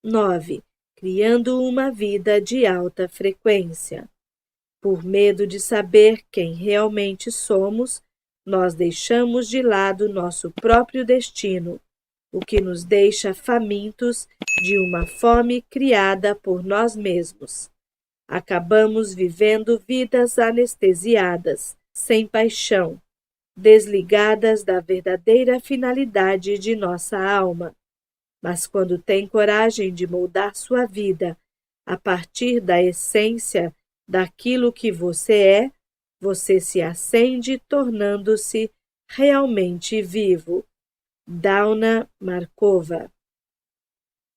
9. Criando uma vida de alta frequência. Por medo de saber quem realmente somos, nós deixamos de lado nosso próprio destino, o que nos deixa famintos de uma fome criada por nós mesmos. Acabamos vivendo vidas anestesiadas, sem paixão, desligadas da verdadeira finalidade de nossa alma. Mas quando tem coragem de moldar sua vida a partir da essência daquilo que você é, você se acende tornando-se realmente vivo. Dauna Markova.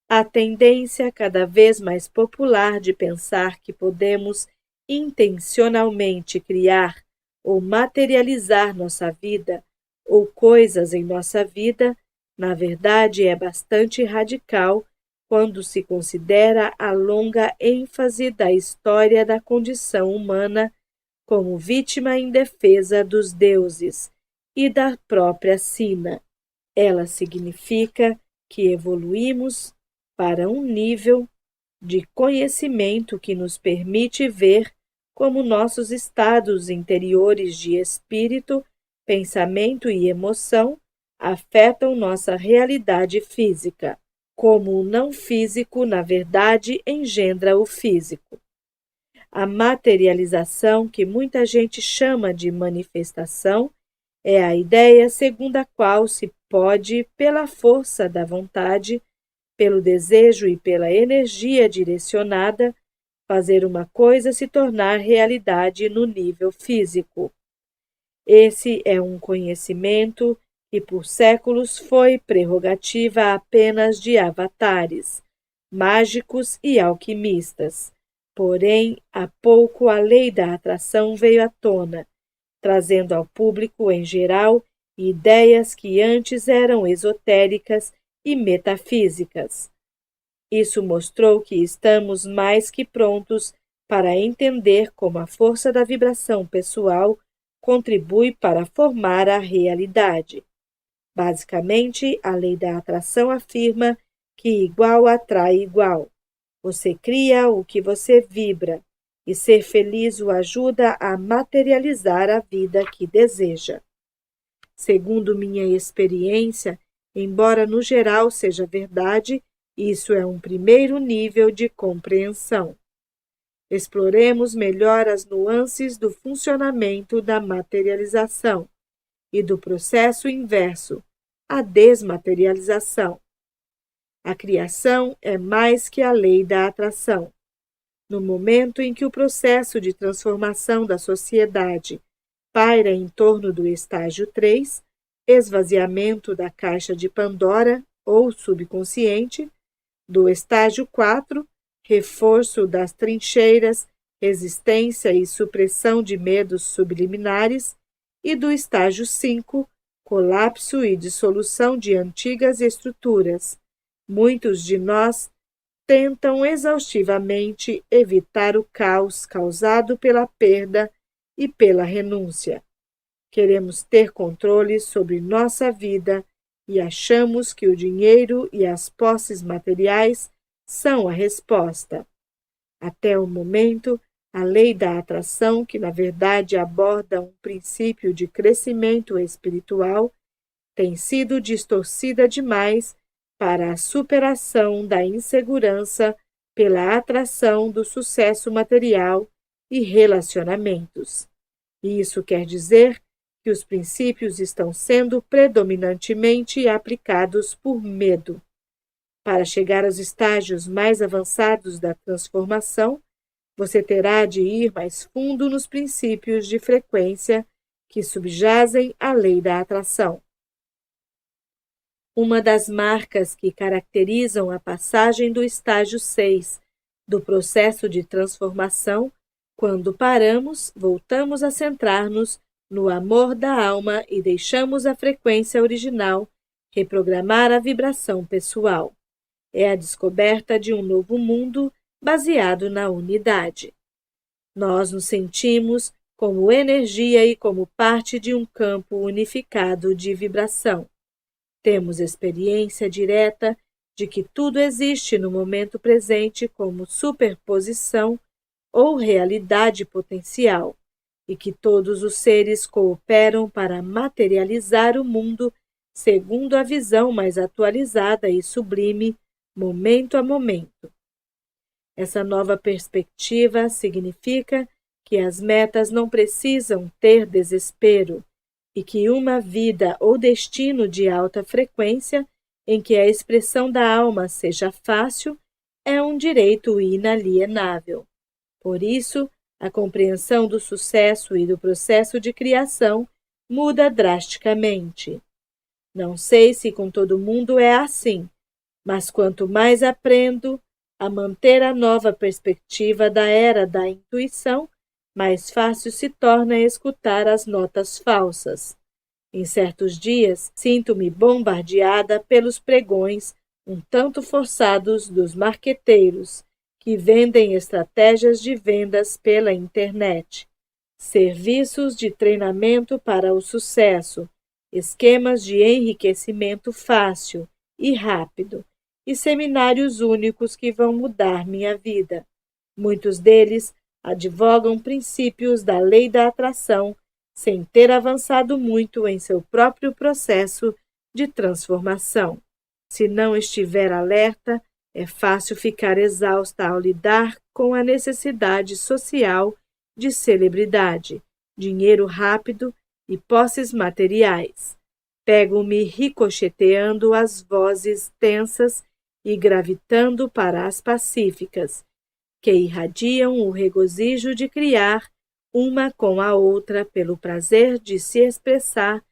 A tendência cada vez mais popular de pensar que podemos intencionalmente criar ou materializar nossa vida ou coisas em nossa vida, na verdade é bastante radical quando se considera a longa ênfase da história da condição humana como vítima indefesa dos deuses e da própria sina. Ela significa que evoluímos para um nível de conhecimento que nos permite ver como nossos estados interiores de espírito, pensamento e emoção afetam nossa realidade física, como o não físico, na verdade, engendra o físico. A materialização, que muita gente chama de manifestação, é a ideia segundo a qual se pode, pela força da vontade, pelo desejo e pela energia direcionada, fazer uma coisa se tornar realidade no nível físico. Esse é um conhecimento que por séculos foi prerrogativa apenas de avatares, mágicos e alquimistas. Porém, há pouco a lei da atração veio à tona, trazendo ao público em geral ideias que antes eram esotéricas e metafísicas. Isso mostrou que estamos mais que prontos para entender como a força da vibração pessoal contribui para formar a realidade. Basicamente, a lei da atração afirma que igual atrai igual. Você cria o que você vibra, e ser feliz o ajuda a materializar a vida que deseja. Segundo minha experiência, embora no geral seja verdade, isso é um primeiro nível de compreensão. Exploremos melhor as nuances do funcionamento da materialização e do processo inverso, a desmaterialização. A criação é mais que a lei da atração. No momento em que o processo de transformação da sociedade paira em torno do estágio 3, esvaziamento da caixa de Pandora ou subconsciente, do estágio 4, reforço das trincheiras, resistência e supressão de medos subliminares, e do estágio 5, colapso e dissolução de antigas estruturas. Muitos de nós tentam exaustivamente evitar o caos causado pela perda e pela renúncia. Queremos ter controle sobre nossa vida e achamos que o dinheiro e as posses materiais são a resposta. Até o momento, a lei da atração, que na verdade aborda um princípio de crescimento espiritual, tem sido distorcida demais para a superação da insegurança pela atração do sucesso material e relacionamentos. Isso quer dizer que os princípios estão sendo predominantemente aplicados por medo. Para chegar aos estágios mais avançados da transformação, você terá de ir mais fundo nos princípios de frequência que subjazem à lei da atração. Uma das marcas que caracterizam a passagem do estágio 6 do processo de transformação, quando paramos, voltamos a centrar-nos no amor da alma e deixamos a frequência original reprogramar a vibração pessoal. É a descoberta de um novo mundo baseado na unidade. Nós nos sentimos como energia e como parte de um campo unificado de vibração. Temos experiência direta de que tudo existe no momento presente como superposição ou realidade potencial, e que todos os seres cooperam para materializar o mundo segundo a visão mais atualizada e sublime, momento a momento. Essa nova perspectiva significa que as metas não precisam ter desespero e que uma vida ou destino de alta frequência, em que a expressão da alma seja fácil, é um direito inalienável. Por isso, a compreensão do sucesso e do processo de criação muda drasticamente. Não sei se com todo mundo é assim, mas quanto mais aprendo a manter a nova perspectiva da era da intuição, mais fácil se torna escutar as notas falsas. Em certos dias, sinto-me bombardeada pelos pregões um tanto forçados dos marqueteiros, que vendem estratégias de vendas pela internet, serviços de treinamento para o sucesso, esquemas de enriquecimento fácil e rápido, e seminários únicos que vão mudar minha vida. Muitos deles advogam princípios da lei da atração, sem ter avançado muito em seu próprio processo de transformação. Se não estiver alerta, é fácil ficar exausta ao lidar com a necessidade social de celebridade, dinheiro rápido e posses materiais. Pego-me ricocheteando as vozes tensas e gravitando para as pacíficas, que irradiam o regozijo de criar uma com a outra pelo prazer de se expressar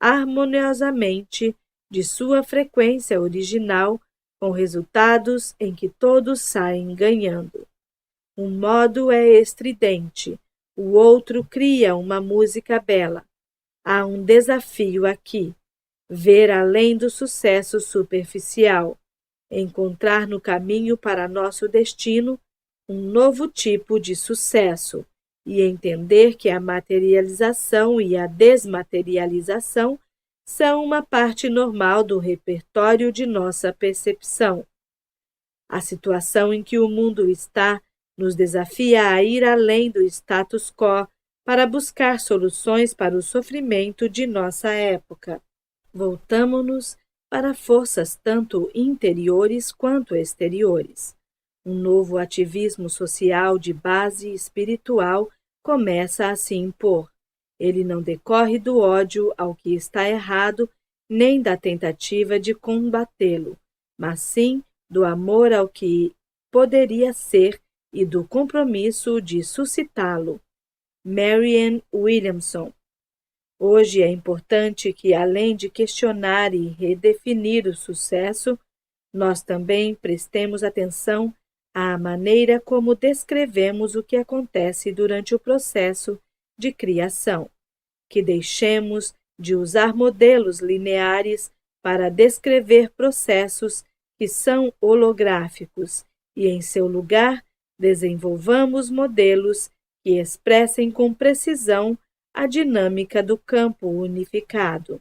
harmoniosamente de sua frequência original, com resultados em que todos saem ganhando. Um modo é estridente, o outro cria uma música bela. Há um desafio aqui: ver além do sucesso superficial, encontrar no caminho para nosso destino um novo tipo de sucesso e entender que a materialização e a desmaterialização são uma parte normal do repertório de nossa percepção. A situação em que o mundo está nos desafia a ir além do status quo para buscar soluções para o sofrimento de nossa época. Voltamo-nos para forças tanto interiores quanto exteriores. Um novo ativismo social de base espiritual começa a se impor. Ele não decorre do ódio ao que está errado, nem da tentativa de combatê-lo, mas sim do amor ao que poderia ser e do compromisso de suscitá-lo. Marianne Williamson. Hoje é importante que, além de questionar e redefinir o sucesso, nós também prestemos atenção à maneira como descrevemos o que acontece durante o processo de criação, que deixemos de usar modelos lineares para descrever processos que são holográficos e, em seu lugar, desenvolvamos modelos que expressem com precisão a dinâmica do campo unificado.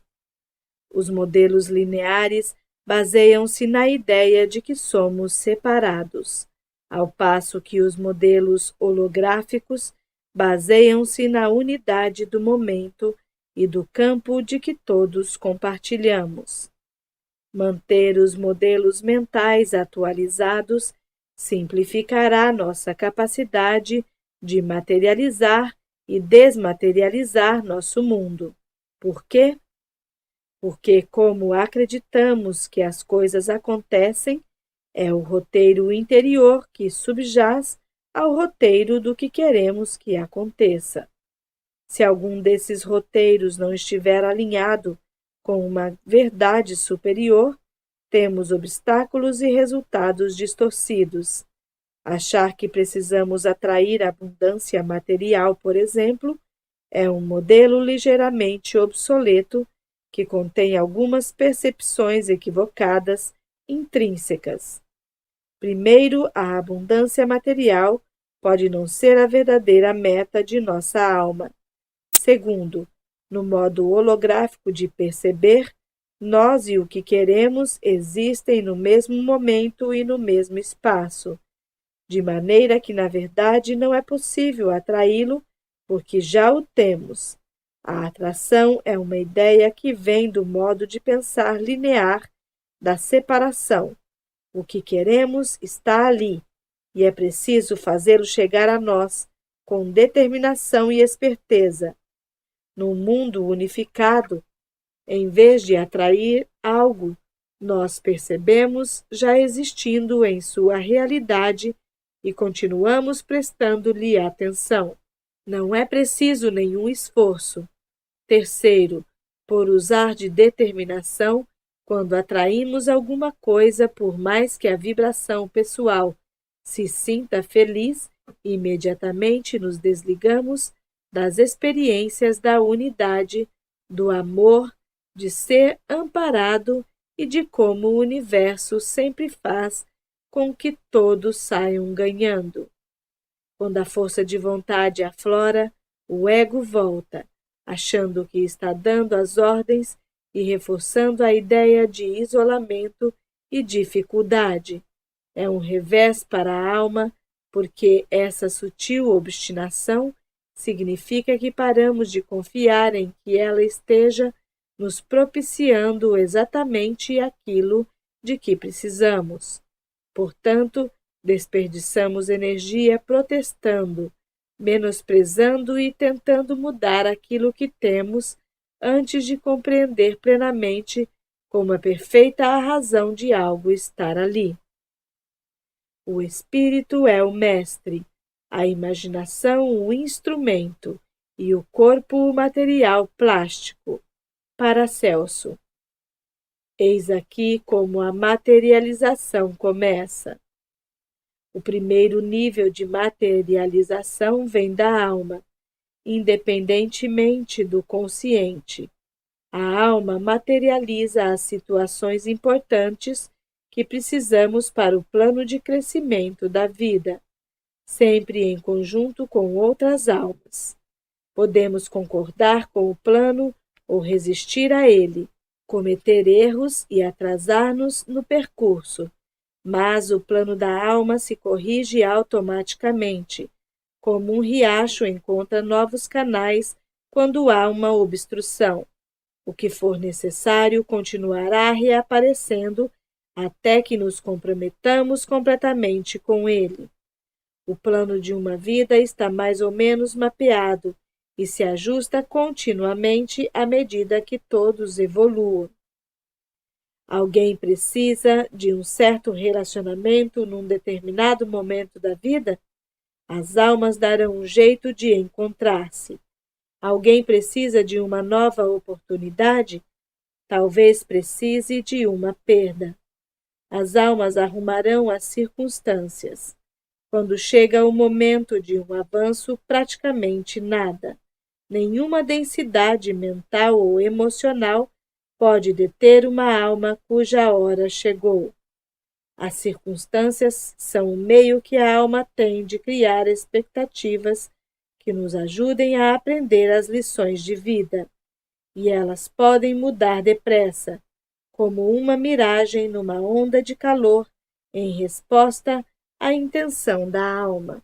Os modelos lineares baseiam-se na ideia de que somos separados, ao passo que os modelos holográficos baseiam-se na unidade do momento e do campo de que todos compartilhamos. Manter os modelos mentais atualizados simplificará nossa capacidade de materializar e desmaterializar nosso mundo. Por quê? Porque, como acreditamos que as coisas acontecem, é o roteiro interior que subjaz ao roteiro do que queremos que aconteça. Se algum desses roteiros não estiver alinhado com uma verdade superior, temos obstáculos e resultados distorcidos. Achar que precisamos atrair abundância material, por exemplo, é um modelo ligeiramente obsoleto que contém algumas percepções equivocadas intrínsecas. Primeiro, a abundância material pode não ser a verdadeira meta de nossa alma. Segundo, no modo holográfico de perceber, Nós e o que queremos existem no mesmo momento e no mesmo espaço, de maneira que, na verdade, não é possível atraí-lo, porque já o temos. A atração é uma ideia que vem do modo de pensar linear da separação. O que queremos está ali, e é preciso fazê-lo chegar a nós, com determinação e esperteza. No mundo unificado, em vez de atrair algo, nós percebemos já existindo em sua realidade e continuamos prestando-lhe atenção. Não é preciso nenhum esforço. Terceiro, por usar de determinação, quando atraímos alguma coisa, por mais que a vibração pessoal se sinta feliz, imediatamente nos desligamos das experiências da unidade, do amor, de ser amparado e de como o universo sempre faz com que todos saiam ganhando. Quando a força de vontade aflora, o ego volta, achando que está dando as ordens e reforçando a ideia de isolamento e dificuldade. É um revés para a alma, porque essa sutil obstinação significa que paramos de confiar em que ela esteja nos propiciando exatamente aquilo de que precisamos. Portanto, desperdiçamos energia protestando, menosprezando e tentando mudar aquilo que temos antes de compreender plenamente como é perfeita a razão de algo estar ali. O espírito é o mestre, a imaginação o instrumento e o corpo o material plástico. Paracelso. Eis aqui como a materialização começa. O primeiro nível de materialização vem da alma, independentemente do consciente. A alma materializa as situações importantes que precisamos para o plano de crescimento da vida, sempre em conjunto com outras almas. Podemos concordar com o plano ou resistir a ele, cometer erros e atrasar-nos no percurso, mas o plano da alma se corrige automaticamente, como um riacho encontra novos canais quando há uma obstrução. O que for necessário continuará reaparecendo até que nos comprometamos completamente com ele. O plano de uma vida está mais ou menos mapeado e se ajusta continuamente à medida que todos evoluam. Alguém precisa de um certo relacionamento num determinado momento da vida? As almas darão um jeito de encontrar-se. Alguém precisa de uma nova oportunidade? Talvez precise de uma perda. As almas arrumarão as circunstâncias. Quando chega o momento de um avanço, praticamente nada. Nenhuma densidade mental ou emocional pode deter uma alma cuja hora chegou. As circunstâncias são o meio que a alma tem de criar expectativas que nos ajudem a aprender as lições de vida, e elas podem mudar depressa, como uma miragem numa onda de calor em resposta à intenção da alma.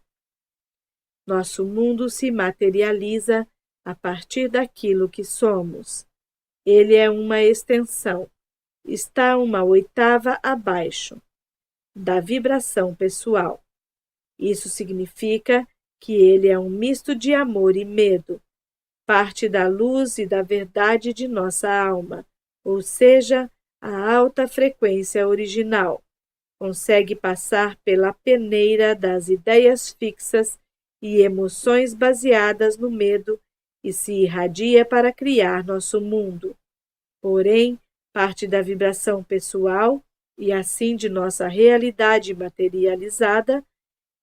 Nosso mundo se materializa a partir daquilo que somos. Ele é uma extensão, está uma oitava abaixo da vibração pessoal. Isso significa que ele é um misto de amor e medo, parte da luz e da verdade de nossa alma, ou seja, a alta frequência original. Consegue passar pela peneira das ideias fixas e emoções baseadas no medo e se irradia para criar nosso mundo. Porém, parte da vibração pessoal, e assim de nossa realidade materializada,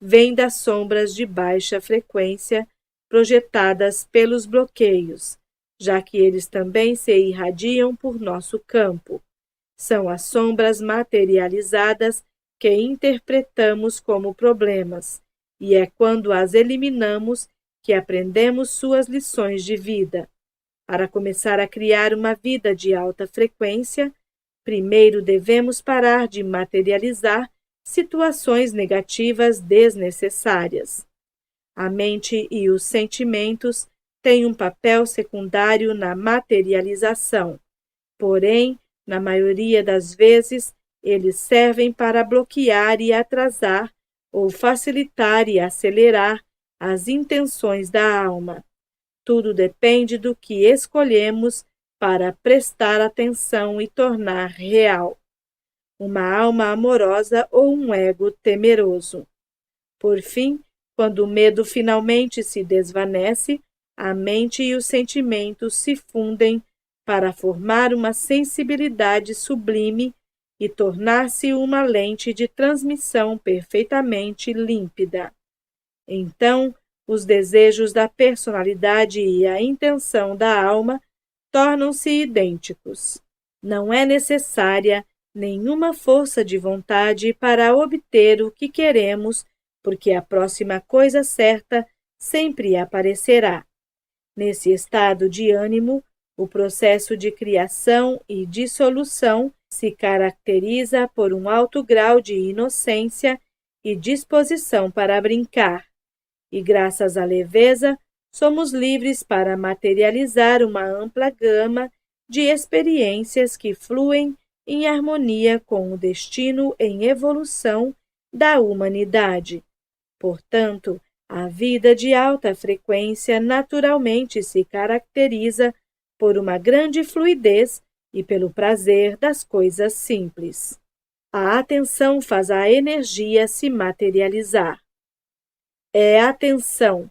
vem das sombras de baixa frequência projetadas pelos bloqueios, já que eles também se irradiam por nosso campo. São as sombras materializadas que interpretamos como problemas, e é quando as eliminamos que aprendemos suas lições de vida. Para começar a criar uma vida de alta frequência, primeiro devemos parar de materializar situações negativas desnecessárias. A mente e os sentimentos têm um papel secundário na materialização, porém, na maioria das vezes, eles servem para bloquear e atrasar ou facilitar e acelerar as intenções da alma. Tudo depende do que escolhemos para prestar atenção e tornar real. Uma alma amorosa ou um ego temeroso. Por fim, quando o medo finalmente se desvanece, a mente e os sentimentos se fundem para formar uma sensibilidade sublime e tornar-se uma lente de transmissão perfeitamente límpida. Então, os desejos da personalidade e a intenção da alma tornam-se idênticos. Não é necessária nenhuma força de vontade para obter o que queremos, porque a próxima coisa certa sempre aparecerá. Nesse estado de ânimo, o processo de criação e dissolução se caracteriza por um alto grau de inocência e disposição para brincar, e graças à leveza, somos livres para materializar uma ampla gama de experiências que fluem em harmonia com o destino em evolução da humanidade. Portanto, a vida de alta frequência naturalmente se caracteriza por uma grande fluidez e pelo prazer das coisas simples. A atenção faz a energia se materializar. É atenção,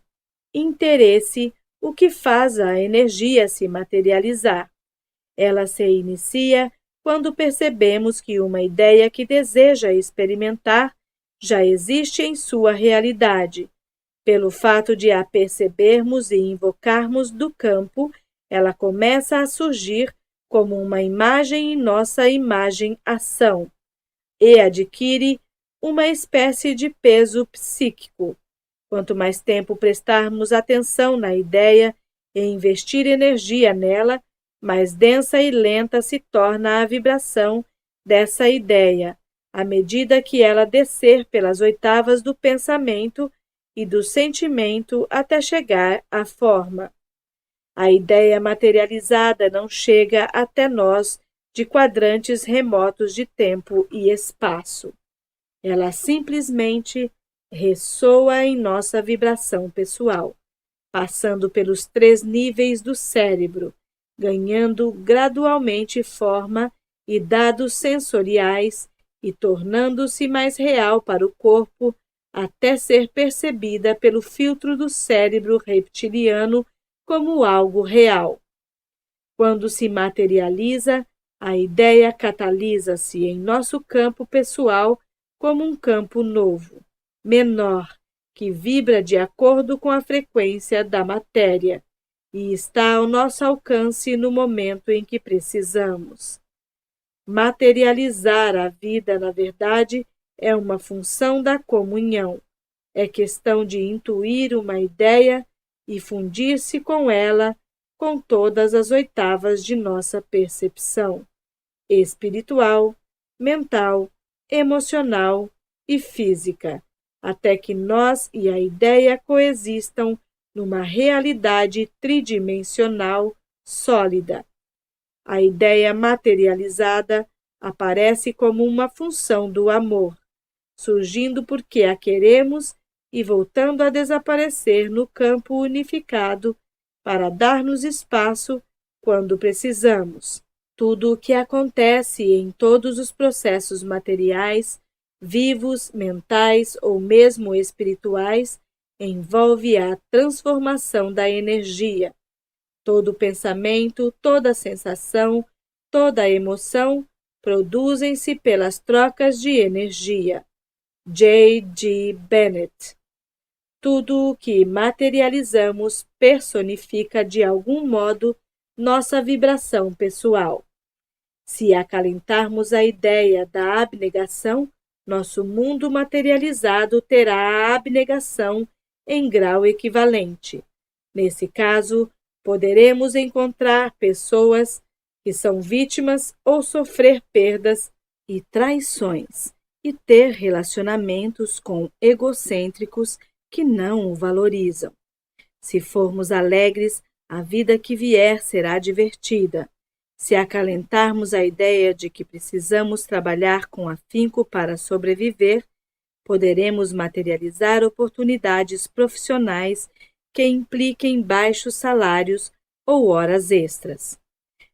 interesse, o que faz a energia se materializar. Ela se inicia quando percebemos que uma ideia que deseja experimentar já existe em sua realidade. Pelo fato de a percebermos e invocarmos do campo, ela começa a surgir como uma imagem em nossa imagem-ação e adquire uma espécie de peso psíquico. Quanto mais tempo prestarmos atenção na ideia e investir energia nela, mais densa e lenta se torna a vibração dessa ideia, à medida que ela descer pelas oitavas do pensamento e do sentimento até chegar à forma. A ideia materializada não chega até nós de quadrantes remotos de tempo e espaço. Ela simplesmente ressoa em nossa vibração pessoal, passando pelos 3 níveis do cérebro, ganhando gradualmente forma e dados sensoriais e tornando-se mais real para o corpo até ser percebida pelo filtro do cérebro reptiliano como algo real. Quando se materializa, a ideia catalisa-se em nosso campo pessoal como um campo novo, menor, que vibra de acordo com a frequência da matéria e está ao nosso alcance no momento em que precisamos. Materializar a vida, na verdade, é uma função da comunhão. É questão de intuir uma ideia e fundir-se com ela com todas as oitavas de nossa percepção espiritual, mental, emocional e física, até que nós e a ideia coexistam numa realidade tridimensional sólida. A ideia materializada aparece como uma função do amor, surgindo porque a queremos e voltando a desaparecer no campo unificado para dar-nos espaço quando precisamos. Tudo o que acontece em todos os processos materiais, vivos, mentais ou mesmo espirituais, envolve a transformação da energia. Todo pensamento, toda sensação, toda emoção produzem-se pelas trocas de energia. J. G. Bennett. Tudo o que materializamos personifica de algum modo nossa vibração pessoal. Se acalentarmos a ideia da abnegação, nosso mundo materializado terá a abnegação em grau equivalente. Nesse caso, Poderemos encontrar pessoas que são vítimas ou sofrer perdas e traições e ter relacionamentos com egocêntricos que não o valorizam. Se formos alegres, a vida que vier será divertida. Se acalentarmos a ideia de que precisamos trabalhar com afinco para sobreviver, poderemos materializar oportunidades profissionais que impliquem baixos salários ou horas extras.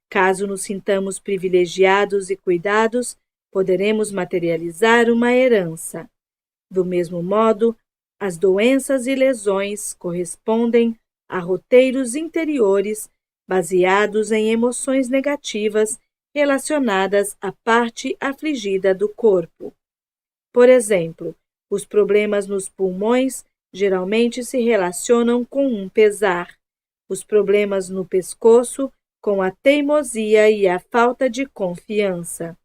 Caso nos sintamos privilegiados e cuidados, poderemos materializar uma herança. Do mesmo modo, as doenças e lesões correspondem a roteiros interiores baseados em emoções negativas relacionadas à parte afligida do corpo. Por exemplo, os problemas nos pulmões geralmente se relacionam com um pesar, os problemas no pescoço com a teimosia e a falta de confiança,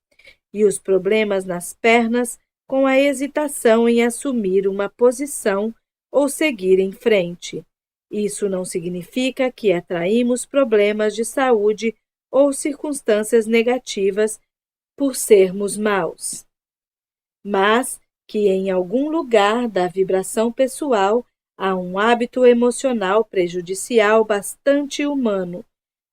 e os problemas nas pernas com a hesitação em assumir uma posição ou seguir em frente. Isso não significa que atraímos problemas de saúde ou circunstâncias negativas por sermos maus, mas que em algum lugar da vibração pessoal há um hábito emocional prejudicial bastante humano,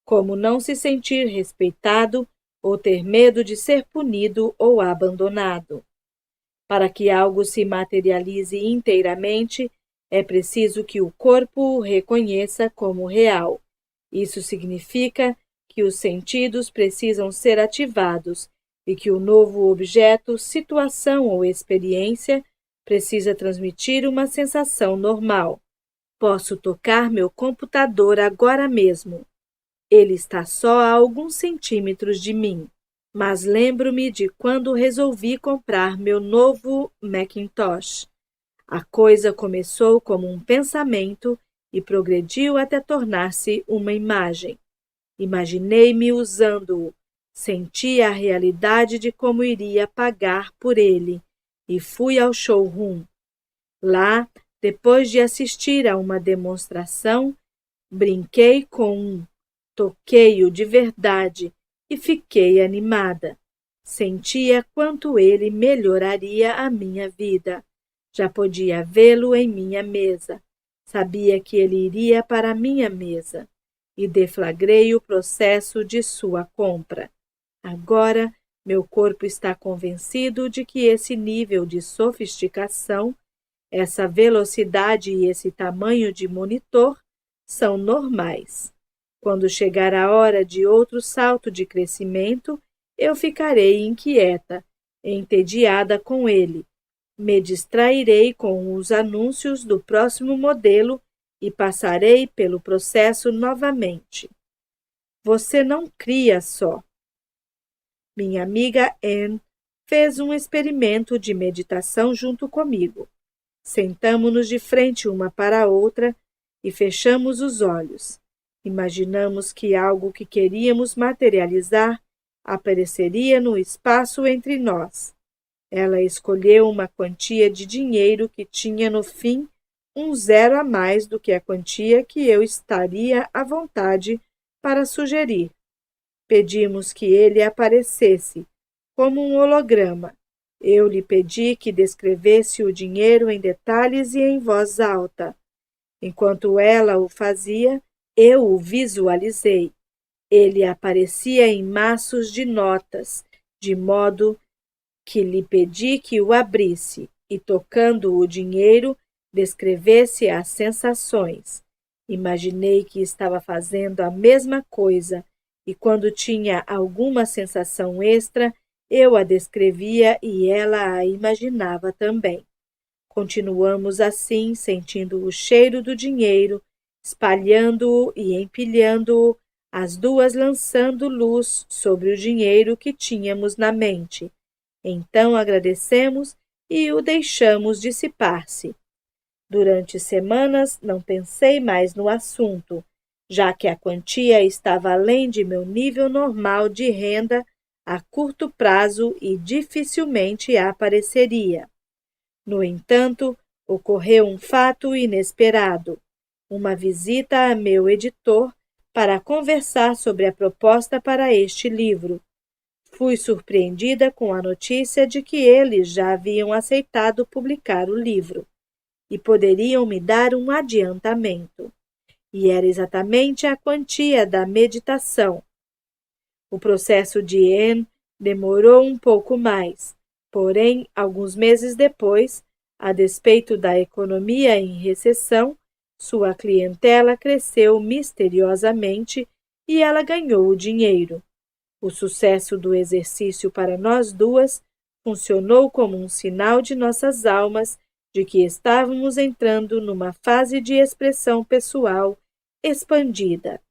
como não se sentir respeitado ou ter medo de ser punido ou abandonado. Para que algo se materialize inteiramente, é preciso que o corpo o reconheça como real. Isso significa que os sentidos precisam ser ativados e que o novo objeto, situação ou experiência precisa transmitir uma sensação normal. Posso tocar meu computador agora mesmo. Ele está só a alguns centímetros de mim. Mas lembro-me de quando resolvi comprar meu novo Macintosh. A coisa começou como um pensamento e progrediu até tornar-se uma imagem. Imaginei-me usando-o, senti a realidade de como iria pagar por ele e fui ao showroom. Lá, depois de assistir a uma demonstração, brinquei com um, toquei-o de verdade e fiquei animada. Sentia quanto ele melhoraria a minha vida. Já podia vê-lo em minha mesa. Sabia que ele iria para a minha mesa. E deflagrei o processo de sua compra. Agora, meu corpo está convencido de que esse nível de sofisticação, essa velocidade e esse tamanho de monitor são normais. Quando chegar a hora de outro salto de crescimento, eu ficarei inquieta, entediada com ele. Me distrairei com os anúncios do próximo modelo e passarei pelo processo novamente. Você não cria só. Minha amiga Anne fez um experimento de meditação junto comigo. Sentamo-nos de frente uma para a outra e fechamos os olhos. Imaginamos que algo que queríamos materializar apareceria no espaço entre nós. Ela escolheu uma quantia de dinheiro que tinha no fim um zero a mais do que a quantia que eu estaria à vontade para sugerir. Pedimos que ele aparecesse, como um holograma. Eu lhe pedi que descrevesse o dinheiro em detalhes e em voz alta. Enquanto ela o fazia, eu o visualizei. Ele aparecia em maços de notas, de modo que lhe pedi que o abrisse e, tocando o dinheiro, descrevesse as sensações. Imaginei que estava fazendo a mesma coisa e, quando tinha alguma sensação extra, eu a descrevia e ela a imaginava também. Continuamos assim, sentindo o cheiro do dinheiro, espalhando-o e empilhando-o, as duas lançando luz sobre o dinheiro que tínhamos na mente. Então agradecemos e o deixamos dissipar-se. Durante semanas não pensei mais no assunto, já que a quantia estava além de meu nível normal de renda a curto prazo e dificilmente apareceria. No entanto, ocorreu um fato inesperado. Uma visita a meu editor para conversar sobre a proposta para este livro. Fui surpreendida com a notícia de que eles já haviam aceitado publicar o livro e poderiam me dar um adiantamento. E era exatamente a quantia da meditação. O processo de Anne demorou um pouco mais, porém, alguns meses depois, a despeito da economia em recessão, sua clientela cresceu misteriosamente e ela ganhou o dinheiro. O sucesso do exercício para nós duas funcionou como um sinal de nossas almas de que estávamos entrando numa fase de expressão pessoal expandida.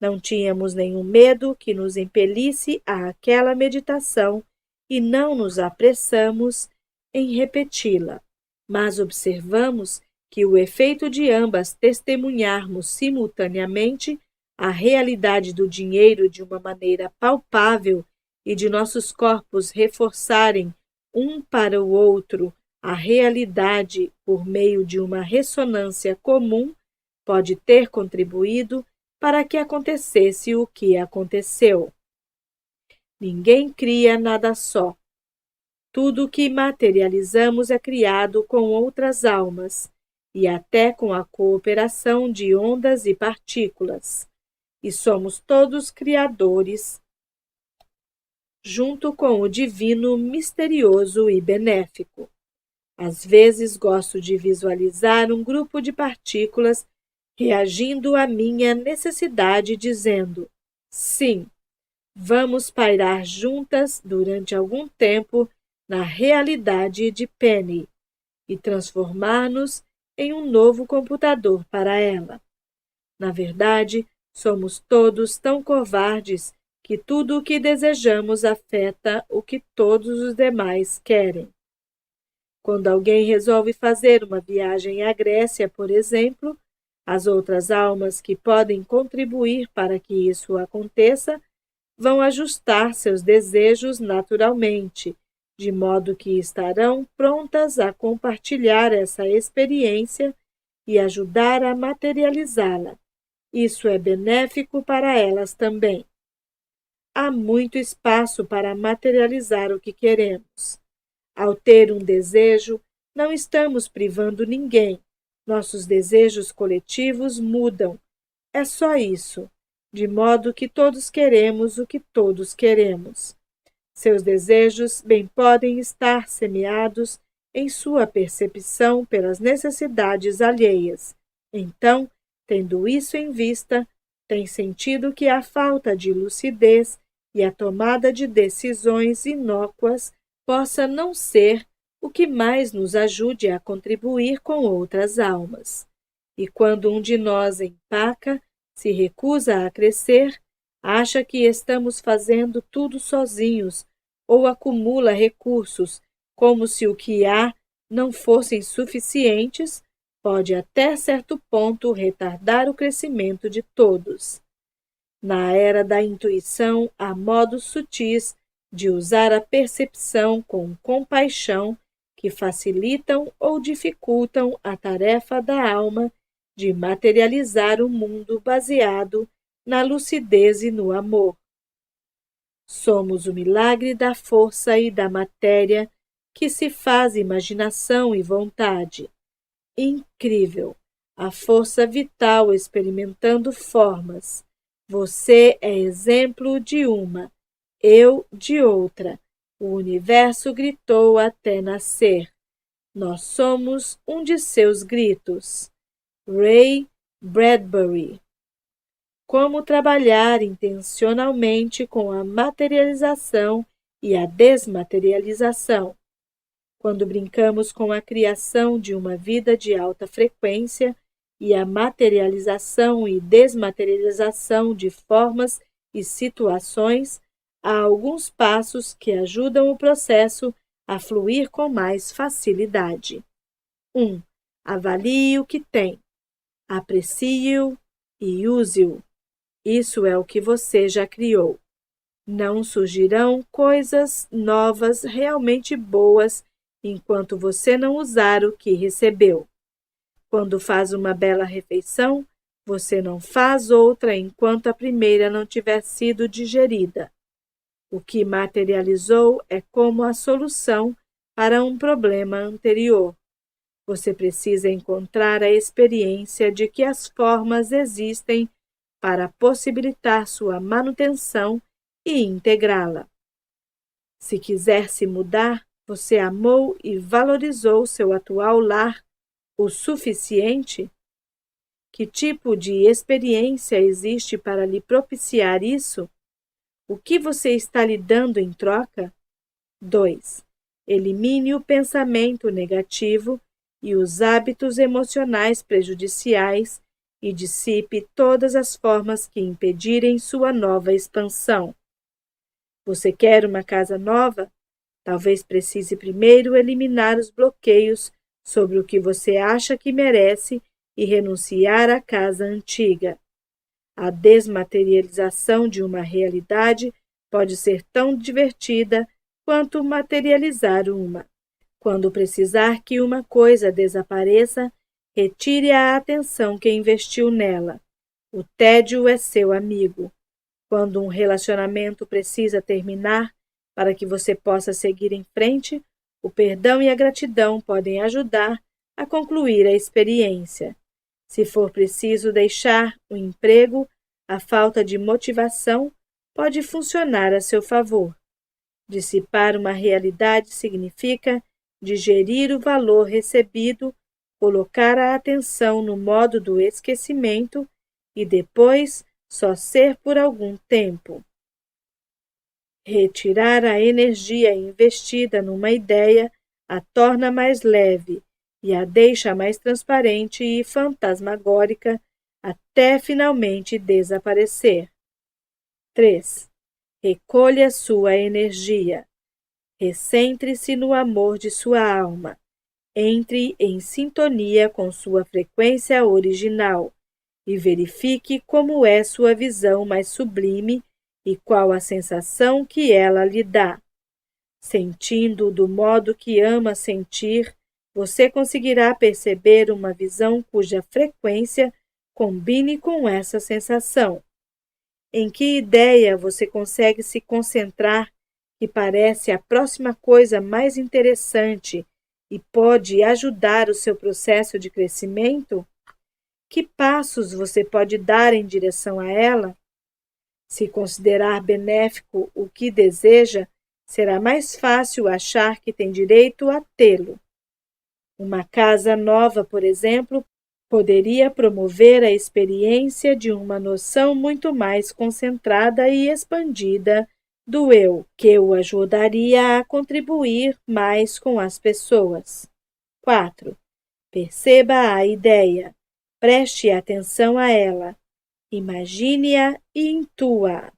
Não tínhamos nenhum medo que nos impelisse àquela meditação e não nos apressamos em repeti-la. Mas observamos que o efeito de ambas testemunharmos simultaneamente a realidade do dinheiro de uma maneira palpável e de nossos corpos reforçarem um para o outro a realidade por meio de uma ressonância comum pode ter contribuído para que acontecesse o que aconteceu. Ninguém cria nada só. Tudo o que materializamos é criado com outras almas, e até com a cooperação de ondas e partículas. E somos todos criadores, junto com o divino, misterioso e benéfico. Às vezes gosto de visualizar um grupo de partículas reagindo à minha necessidade, dizendo: sim, vamos pairar juntas durante algum tempo na realidade de Penny e transformar-nos em um novo computador para ela. Na verdade, somos todos tão covardes que tudo o que desejamos afeta o que todos os demais querem. Quando alguém resolve fazer uma viagem à Grécia, por exemplo, as outras almas que podem contribuir para que isso aconteça vão ajustar seus desejos naturalmente, de modo que estarão prontas a compartilhar essa experiência e ajudar a materializá-la. Isso é benéfico para elas também. Há muito espaço para materializar o que queremos. Ao ter um desejo, não estamos privando ninguém. Nossos desejos coletivos mudam. É só isso, de modo que todos queremos o que todos queremos. Seus desejos bem podem estar semeados em sua percepção pelas necessidades alheias. Então, tendo isso em vista, tem sentido que a falta de lucidez e a tomada de decisões inócuas possa não ser o que mais nos ajude a contribuir com outras almas. E quando um de nós empaca, se recusa a crescer, acha que estamos fazendo tudo sozinhos ou acumula recursos como se o que há não fossem suficientes, pode até certo ponto retardar o crescimento de todos. Na era da intuição, há modos sutis de usar a percepção com compaixão que facilitam ou dificultam a tarefa da alma de materializar o mundo baseado na lucidez e no amor. Somos o milagre da força e da matéria que se faz imaginação e vontade. Incrível! A força vital experimentando formas. Você é exemplo de uma, eu de outra. O universo gritou até nascer. Nós somos um de seus gritos. Ray Bradbury. Como trabalhar intencionalmente com a materialização e a desmaterialização. Quando brincamos com a criação de uma vida de alta frequência e a materialização e desmaterialização de formas e situações, há alguns passos que ajudam o processo a fluir com mais facilidade. 1. Avalie o que tem. Aprecie-o e use-o. Isso é o que você já criou. Não surgirão coisas novas realmente boas enquanto você não usar o que recebeu. Quando faz uma bela refeição, Você não faz outra enquanto a primeira não tiver sido digerida. O que materializou é como a solução para um problema anterior. Você precisa encontrar a experiência de que as formas existem para possibilitar sua manutenção e integrá-la. Se quiser se mudar, você amou e valorizou seu atual lar o suficiente? Que tipo de experiência existe para lhe propiciar isso? O que você está lhe dando em troca? 2. Elimine o pensamento negativo e os hábitos emocionais prejudiciais e dissipe todas as formas que impedirem sua nova expansão. Você quer uma casa nova? Talvez precise primeiro eliminar os bloqueios sobre o que você acha que merece e renunciar à casa antiga. A desmaterialização de uma realidade pode ser tão divertida quanto materializar uma. Quando precisar que uma coisa desapareça, retire a atenção que investiu nela. O tédio é seu amigo. Quando um relacionamento precisa terminar para que você possa seguir em frente, o perdão e a gratidão podem ajudar a concluir a experiência. Se for preciso deixar o emprego, a falta de motivação pode funcionar a seu favor. Dissipar uma realidade significa digerir o valor recebido, colocar a atenção no modo do esquecimento e depois só ser por algum tempo. Retirar a energia investida numa ideia a torna mais leve e a deixa mais transparente e fantasmagórica até finalmente desaparecer. 3. Recolha sua energia. Recentre-se no amor de sua alma. Entre em sintonia com sua frequência original e verifique como é sua visão mais sublime e qual a sensação que ela lhe dá. Sentindo do modo que ama sentir, você conseguirá perceber uma visão cuja frequência combine com essa sensação. Em que ideia você consegue se concentrar que parece a próxima coisa mais interessante e pode ajudar o seu processo de crescimento? Que passos você pode dar em direção a ela? Se considerar benéfico o que deseja, será mais fácil achar que tem direito a tê-lo. Uma casa nova, por exemplo, poderia promover a experiência de uma noção muito mais concentrada e expandida do eu, que o ajudaria a contribuir mais com as pessoas. 4. Perceba a ideia. Preste atenção a ela. Imagine-a e intua-a.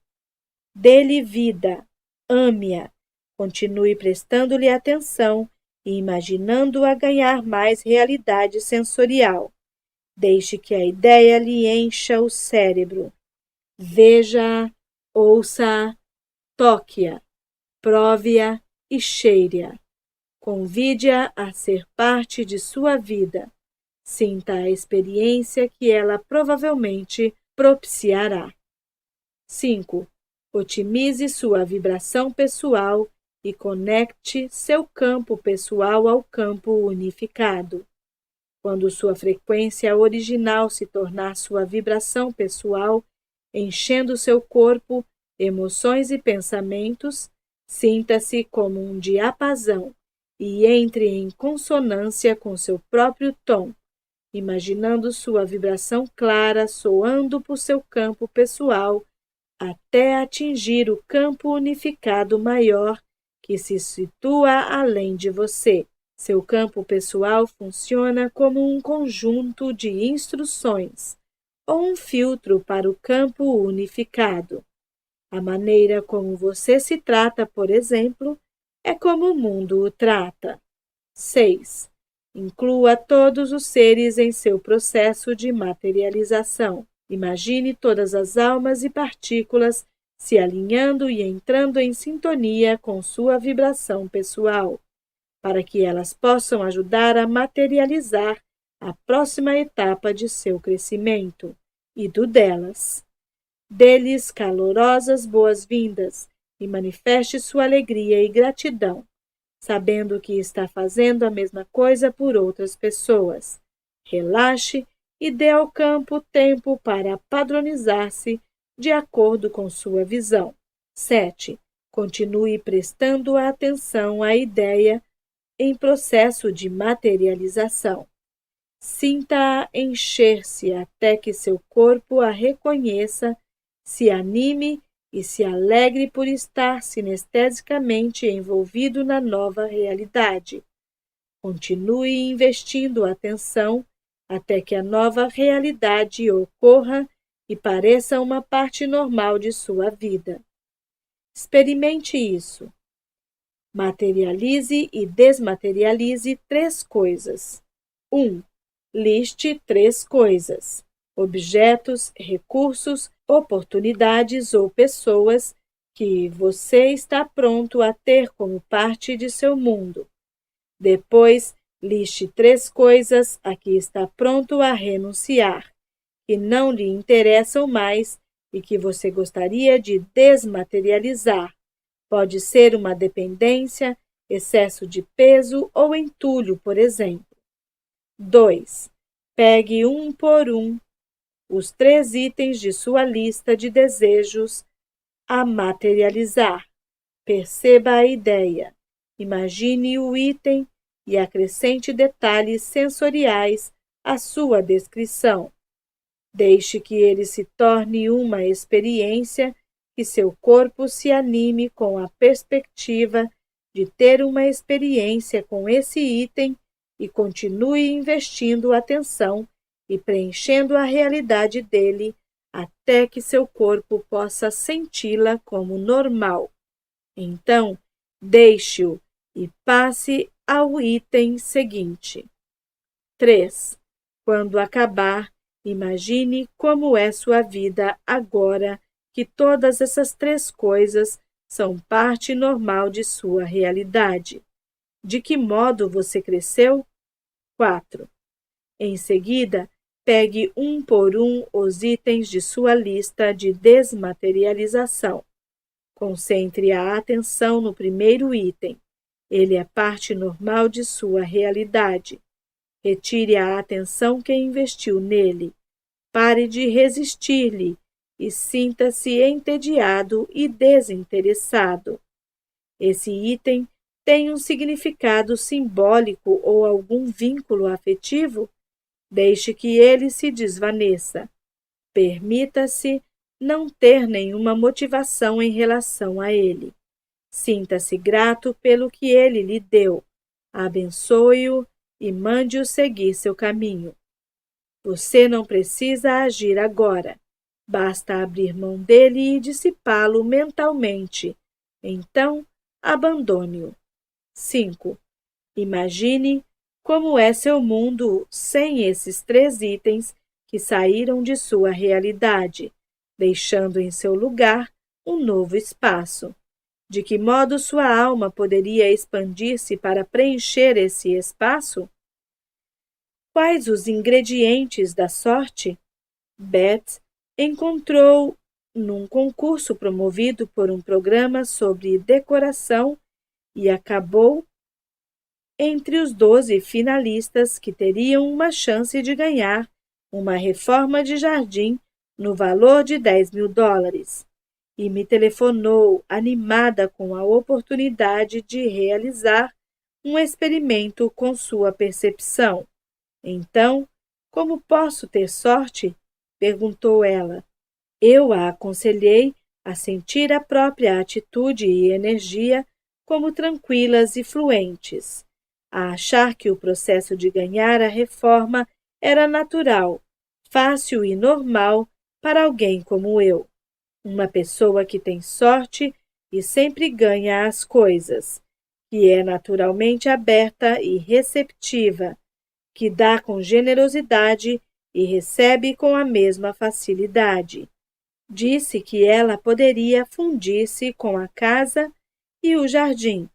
Dê-lhe vida. Ame-a. Continue prestando-lhe atenção e imaginando-a ganhar mais realidade sensorial. Deixe que a ideia lhe encha o cérebro. Veja-a, ouça-a, toque-a, prove-a e cheire-a. Convide-a a ser parte de sua vida. Sinta a experiência que ela provavelmente propiciará. 5. Otimize sua vibração pessoal e conecte seu campo pessoal ao campo unificado. Quando sua frequência original se tornar sua vibração pessoal, enchendo seu corpo, emoções e pensamentos, sinta-se como um diapasão e entre em consonância com seu próprio tom, imaginando sua vibração clara soando por seu campo pessoal até atingir o campo unificado maior que se situa além de você. Seu campo pessoal funciona como um conjunto de instruções ou um filtro para o campo unificado. A maneira como você se trata, por exemplo, é como o mundo o trata. 6. Inclua todos os seres em seu processo de materialização. Imagine todas as almas e partículas se alinhando e entrando em sintonia com sua vibração pessoal, para que elas possam ajudar a materializar a próxima etapa de seu crescimento. e do delas. Dê-lhes calorosas boas-vindas e manifeste sua alegria e gratidão, sabendo que está fazendo a mesma coisa por outras pessoas. Relaxe e dê ao campo tempo para padronizar-se de acordo com sua visão. 7. Continue prestando atenção à ideia em processo de materialização. Sinta-a encher-se até que seu corpo a reconheça, se anime e se alegre por estar sinestesicamente envolvido na nova realidade. Continue investindo atenção até que a nova realidade ocorra e pareça uma parte normal de sua vida. Experimente isso. Materialize e desmaterialize 3 coisas. 1. Liste 3 coisas: objetos, recursos, oportunidades ou pessoas que você está pronto a ter como parte de seu mundo. Depois, liste 3 coisas a que está pronto a renunciar, que não lhe interessam mais e que você gostaria de desmaterializar. Pode ser uma dependência, excesso de peso ou entulho, por exemplo. 2. Pegue um por um os 3 itens de sua lista de desejos a materializar. Perceba a ideia. Imagine o item e acrescente detalhes sensoriais à sua descrição. Deixe que ele se torne uma experiência, que seu corpo se anime com a perspectiva de ter uma experiência com esse item e continue investindo atenção e preenchendo a realidade dele até que seu corpo possa senti-la como normal. Então, deixe-o e passe ao item seguinte. 3. Quando acabar, imagine como é sua vida agora que todas essas 3 coisas são parte normal de sua realidade. De que modo você cresceu? 4. Em seguida, pegue um por um os itens de sua lista de desmaterialização. Concentre a atenção no primeiro item. Ele é parte normal de sua realidade. Retire a atenção que investiu nele. Pare de resistir-lhe e sinta-se entediado e desinteressado. Esse item tem um significado simbólico ou algum vínculo afetivo? Deixe que ele se desvaneça. Permita-se não ter nenhuma motivação em relação a ele. Sinta-se grato pelo que ele lhe deu. Abençoe-o e mande-o seguir seu caminho. Você não precisa agir agora. Basta abrir mão dele e dissipá-lo mentalmente. Então, abandone-o. 5. Imagine como é seu mundo sem esses 3 itens que saíram de sua realidade, deixando em seu lugar um novo espaço. De que modo sua alma poderia expandir-se para preencher esse espaço? Quais os ingredientes da sorte? Beth encontrou num concurso promovido por um programa sobre decoração e acabou entre os 12 finalistas que teriam uma chance de ganhar uma reforma de jardim no valor de $10.000 e me telefonou animada com a oportunidade de realizar um experimento com sua percepção. Então, como posso ter sorte? Perguntou ela. Eu a aconselhei a sentir a própria atitude e energia como tranquilas e fluentes, a achar que o processo de ganhar a reforma era natural, fácil e normal para alguém como eu, uma pessoa que tem sorte e sempre ganha as coisas, que é naturalmente aberta e receptiva, que dá com generosidade e recebe com a mesma facilidade. Disse que ela poderia fundir-se com a casa e o jardim,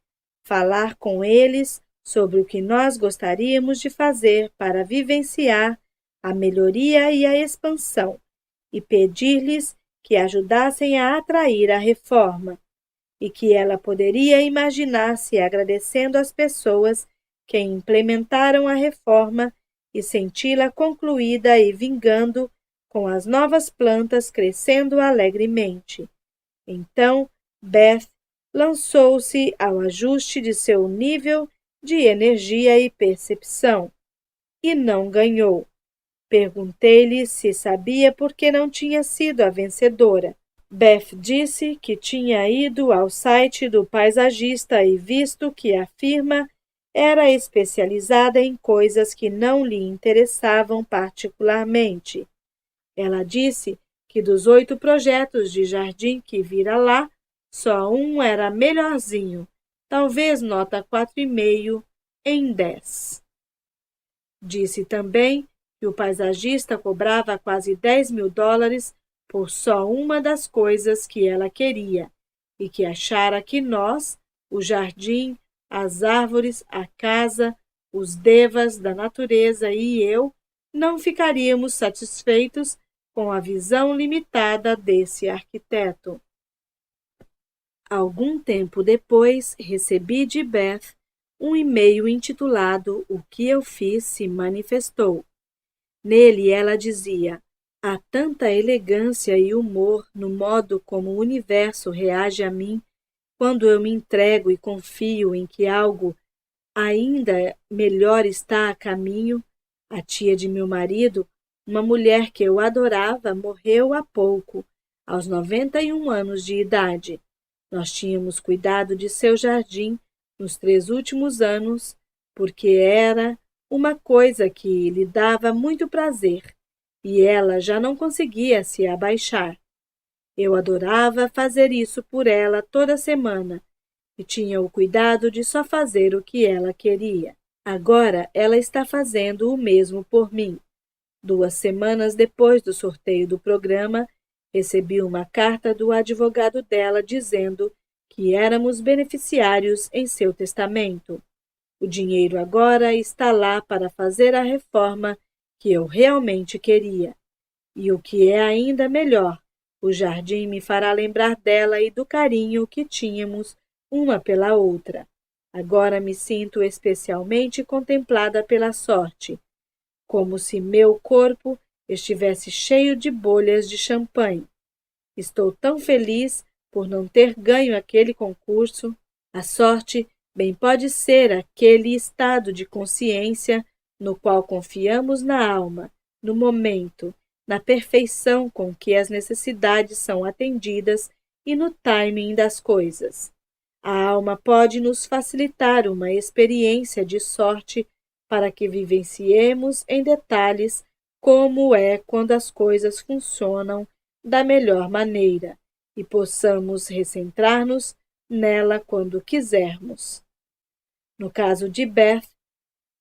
falar com eles sobre o que nós gostaríamos de fazer para vivenciar a melhoria e a expansão, e pedir-lhes que ajudassem a atrair a reforma, e que ela poderia imaginar-se agradecendo às pessoas que implementaram a reforma e senti-la concluída e vingando, com as novas plantas crescendo alegremente. Então, Beth lançou-se ao ajuste de seu nível de energia e percepção, e não ganhou. Perguntei-lhe se sabia por que não tinha sido a vencedora. Beth disse que tinha ido ao site do paisagista e visto que a firma era especializada em coisas que não lhe interessavam particularmente. Ela disse que dos 8 projetos de jardim que vira lá, só um era melhorzinho, talvez nota 4,5 em 10. Disse também que o paisagista cobrava quase $10.000 por só uma das coisas que ela queria, e que achara que nós, o jardim, as árvores, a casa, os devas da natureza e eu, não ficaríamos satisfeitos com a visão limitada desse arquiteto. Algum tempo depois, recebi de Beth um e-mail intitulado O que eu fiz se manifestou. Nele ela dizia: há tanta elegância e humor no modo como o universo reage a mim quando eu me entrego e confio em que algo ainda melhor está a caminho. A tia de meu marido, uma mulher que eu adorava, morreu há pouco, aos 91 anos de idade. Nós tínhamos cuidado de seu jardim nos 3 últimos anos, porque era uma coisa que lhe dava muito prazer, e ela já não conseguia se abaixar. Eu adorava fazer isso por ela toda semana, e tinha o cuidado de só fazer o que ela queria. Agora ela está fazendo o mesmo por mim. 2 semanas depois do sorteio do programa, recebi uma carta do advogado dela dizendo que éramos beneficiários em seu testamento. O dinheiro agora está lá para fazer a reforma que eu realmente queria. E o que é ainda melhor, o jardim me fará lembrar dela e do carinho que tínhamos uma pela outra. Agora me sinto especialmente contemplada pela sorte, como se meu corpo estivesse cheio de bolhas de champanhe. Estou tão feliz por não ter ganho aquele concurso. A sorte bem pode ser aquele estado de consciência no qual confiamos na alma, no momento, na perfeição com que as necessidades são atendidas e no timing das coisas. A alma pode nos facilitar uma experiência de sorte para que vivenciemos em detalhes como é quando as coisas funcionam da melhor maneira e possamos recentrar-nos nela quando quisermos. No caso de Beth,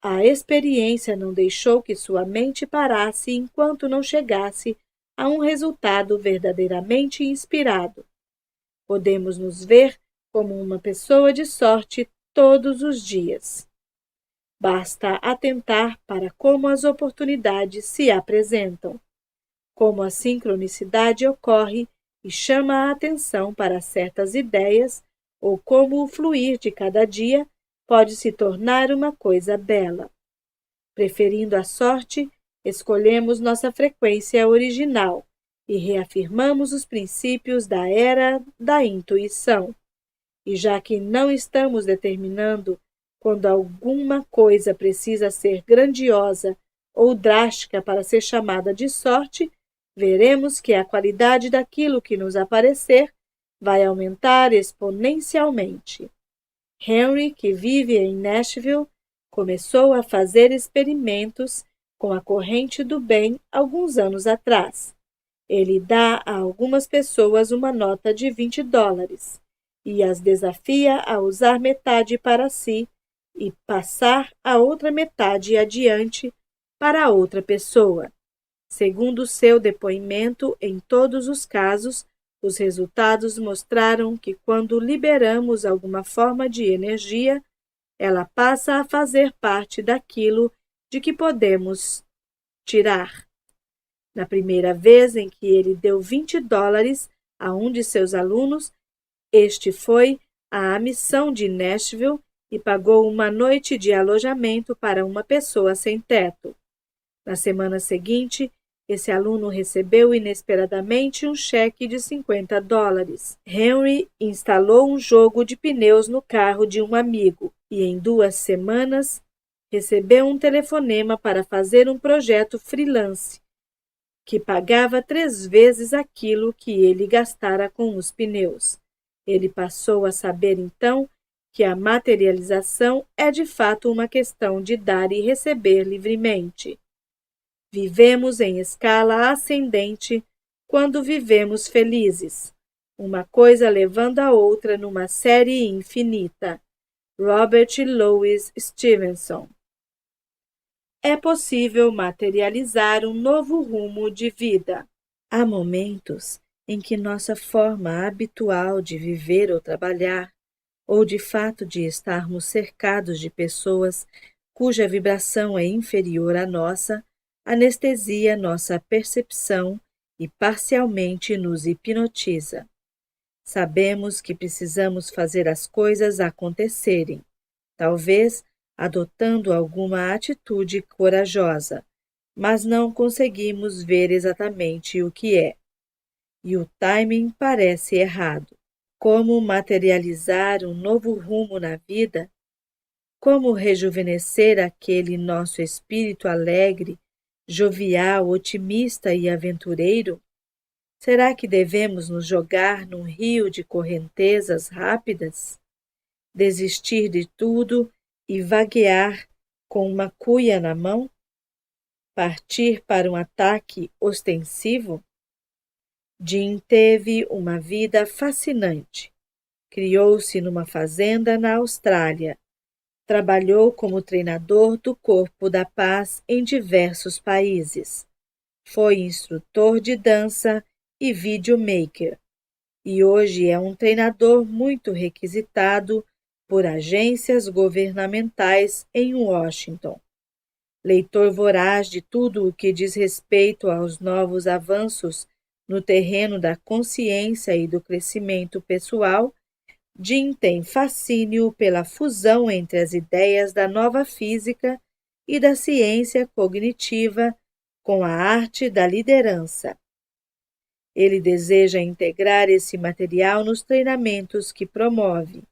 a experiência não deixou que sua mente parasse enquanto não chegasse a um resultado verdadeiramente inspirado. Podemos nos ver como uma pessoa de sorte todos os dias. Basta atentar para como as oportunidades se apresentam, como a sincronicidade ocorre e chama a atenção para certas ideias, ou como o fluir de cada dia pode se tornar uma coisa bela. Preferindo a sorte, escolhemos nossa frequência original e reafirmamos os princípios da era da intuição. E já que não estamos determinando quando alguma coisa precisa ser grandiosa ou drástica para ser chamada de sorte, veremos que a qualidade daquilo que nos aparecer vai aumentar exponencialmente. Henry, que vive em Nashville, começou a fazer experimentos com a corrente do bem alguns anos atrás. Ele dá a algumas pessoas uma nota de $20 e as desafia a usar metade para si e passar a outra metade adiante para outra pessoa. Segundo seu depoimento, em todos os casos, os resultados mostraram que quando liberamos alguma forma de energia, ela passa a fazer parte daquilo de que podemos tirar. Na primeira vez em que ele deu $20 a um de seus alunos, este foi à missão de Nashville e pagou uma noite de alojamento para uma pessoa sem teto. Na semana seguinte, esse aluno recebeu inesperadamente um cheque de $50. Henry instalou um jogo de pneus no carro de um amigo e, em 2 semanas, recebeu um telefonema para fazer um projeto freelance, que pagava 3 vezes aquilo que ele gastara com os pneus. Ele passou a saber então que a materialização é de fato uma questão de dar e receber livremente. Vivemos em escala ascendente quando vivemos felizes, uma coisa levando a outra numa série infinita. Robert Louis Stevenson. É possível materializar um novo rumo de vida. Há momentos em que nossa forma habitual de viver ou trabalhar, ou de fato de estarmos cercados de pessoas cuja vibração é inferior à nossa, anestesia nossa percepção e parcialmente nos hipnotiza. Sabemos que precisamos fazer as coisas acontecerem, talvez adotando alguma atitude corajosa, mas não conseguimos ver exatamente o que é. E o timing parece errado. Como materializar um novo rumo na vida? Como rejuvenescer aquele nosso espírito alegre, jovial, otimista e aventureiro? Será que devemos nos jogar num rio de correntezas rápidas? Desistir de tudo e vaguear com uma cuia na mão? Partir para um ataque ostensivo? Jim teve uma vida fascinante. Criou-se numa fazenda na Austrália. Trabalhou como treinador do Corpo da Paz em diversos países. Foi instrutor de dança e videomaker. E hoje é um treinador muito requisitado por agências governamentais em Washington. Leitor voraz de tudo o que diz respeito aos novos avanços no terreno da consciência e do crescimento pessoal, Jim tem fascínio pela fusão entre as ideias da nova física e da ciência cognitiva com a arte da liderança. Ele deseja integrar esse material nos treinamentos que promove,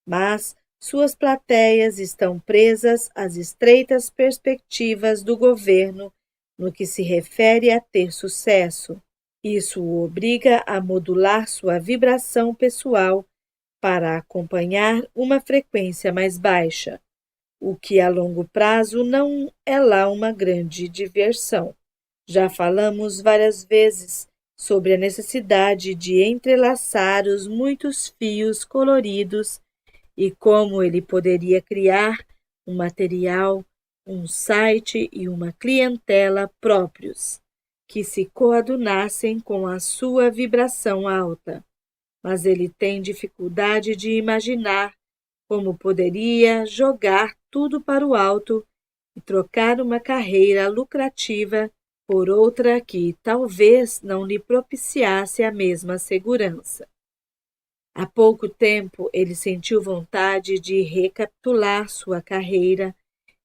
mas suas plateias estão presas às estreitas perspectivas do governo no que se refere a ter sucesso. Isso o obriga a modular sua vibração pessoal para acompanhar uma frequência mais baixa, o que a longo prazo não é lá uma grande diversão. Já falamos várias vezes sobre a necessidade de entrelaçar os muitos fios coloridos e como ele poderia criar um material, um site e uma clientela próprios, que se coadunassem com a sua vibração alta. Mas ele tem dificuldade de imaginar como poderia jogar tudo para o alto e trocar uma carreira lucrativa por outra que talvez não lhe propiciasse a mesma segurança. Há pouco tempo ele sentiu vontade de recapitular sua carreira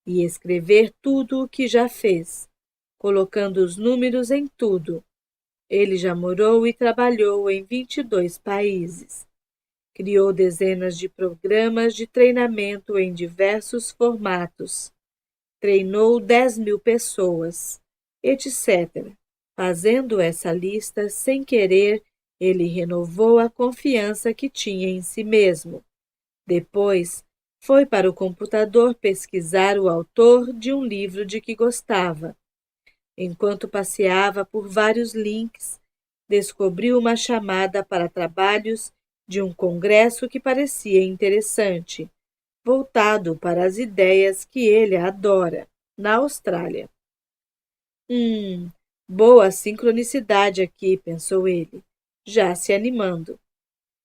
e escrever tudo o que já fez, colocando os números em tudo. Ele já morou e trabalhou em 22 países. Criou dezenas de programas de treinamento em diversos formatos. Treinou 10.000 pessoas, etc. Fazendo essa lista sem querer, ele renovou a confiança que tinha em si mesmo. Depois, foi para o computador pesquisar o autor de um livro de que gostava. Enquanto passeava por vários links, descobriu uma chamada para trabalhos de um congresso que parecia interessante, voltado para as ideias que ele adora, na Austrália. Boa sincronicidade aqui, pensou ele, já se animando.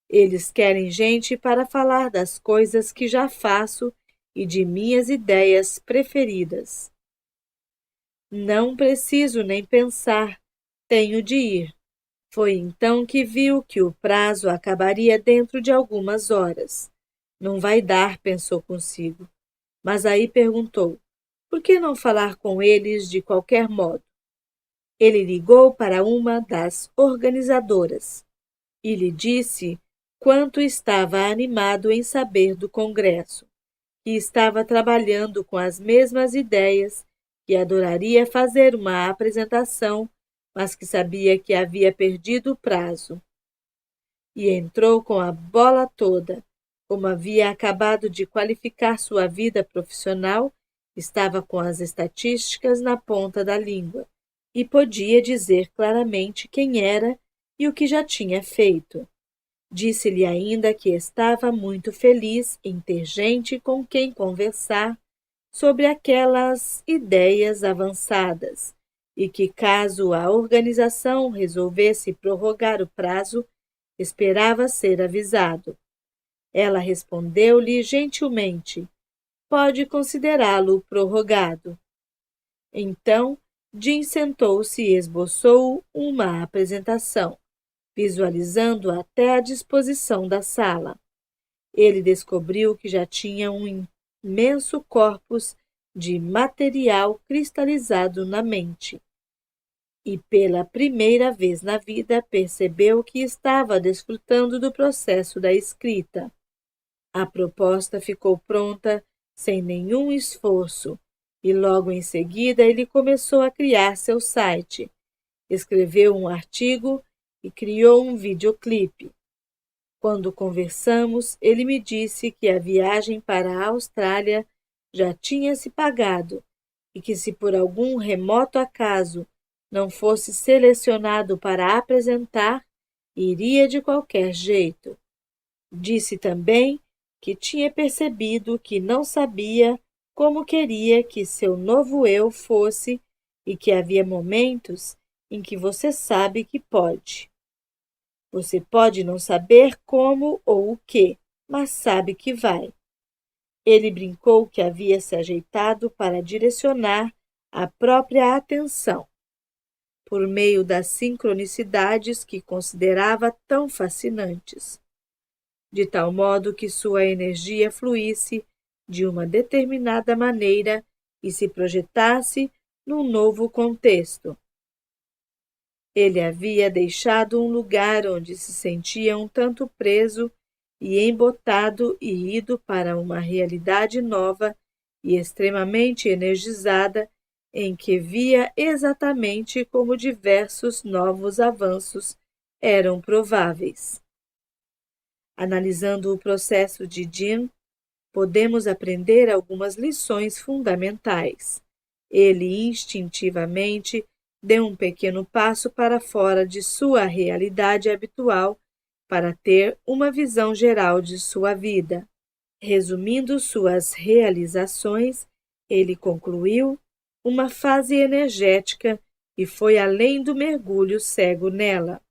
Eles querem gente para falar das coisas que já faço e de minhas ideias preferidas. Não preciso nem pensar, tenho de ir. Foi então que viu que o prazo acabaria dentro de algumas horas. Não vai dar, pensou consigo. Mas aí perguntou: por que não falar com eles de qualquer modo? Ele ligou para uma das organizadoras e lhe disse quanto estava animado em saber do congresso, que estava trabalhando com as mesmas ideias, que adoraria fazer uma apresentação, mas que sabia que havia perdido o prazo. E entrou com a bola toda. Como havia acabado de qualificar sua vida profissional, estava com as estatísticas na ponta da língua e podia dizer claramente quem era e o que já tinha feito. Disse-lhe ainda que estava muito feliz em ter gente com quem conversar sobre aquelas ideias avançadas e que, caso a organização resolvesse prorrogar o prazo, esperava ser avisado. Ela respondeu-lhe gentilmente: pode considerá-lo prorrogado. Então, Jim sentou-se e esboçou uma apresentação, visualizando até a disposição da sala. Ele descobriu que já tinha um imenso corpus de material cristalizado na mente. E pela primeira vez na vida percebeu que estava desfrutando do processo da escrita. A proposta ficou pronta sem nenhum esforço e logo em seguida ele começou a criar seu site. Escreveu um artigo e criou um videoclipe. Quando conversamos, ele me disse que a viagem para a Austrália já tinha se pagado e que se por algum remoto acaso não fosse selecionado para apresentar, iria de qualquer jeito. Disse também que tinha percebido que não sabia como queria que seu novo eu fosse e que havia momentos em que você sabe que pode. Você pode não saber como ou o que, mas sabe que vai. Ele brincou que havia se ajeitado para direcionar a própria atenção, por meio das sincronicidades que considerava tão fascinantes, de tal modo que sua energia fluísse de uma determinada maneira e se projetasse num novo contexto. Ele havia deixado um lugar onde se sentia um tanto preso e embotado e ido para uma realidade nova e extremamente energizada em que via exatamente como diversos novos avanços eram prováveis. Analisando o processo de Jim, podemos aprender algumas lições fundamentais. Ele instintivamente deu um pequeno passo para fora de sua realidade habitual para ter uma visão geral de sua vida. Resumindo suas realizações, ele concluiu uma fase energética e foi além do mergulho cego nela.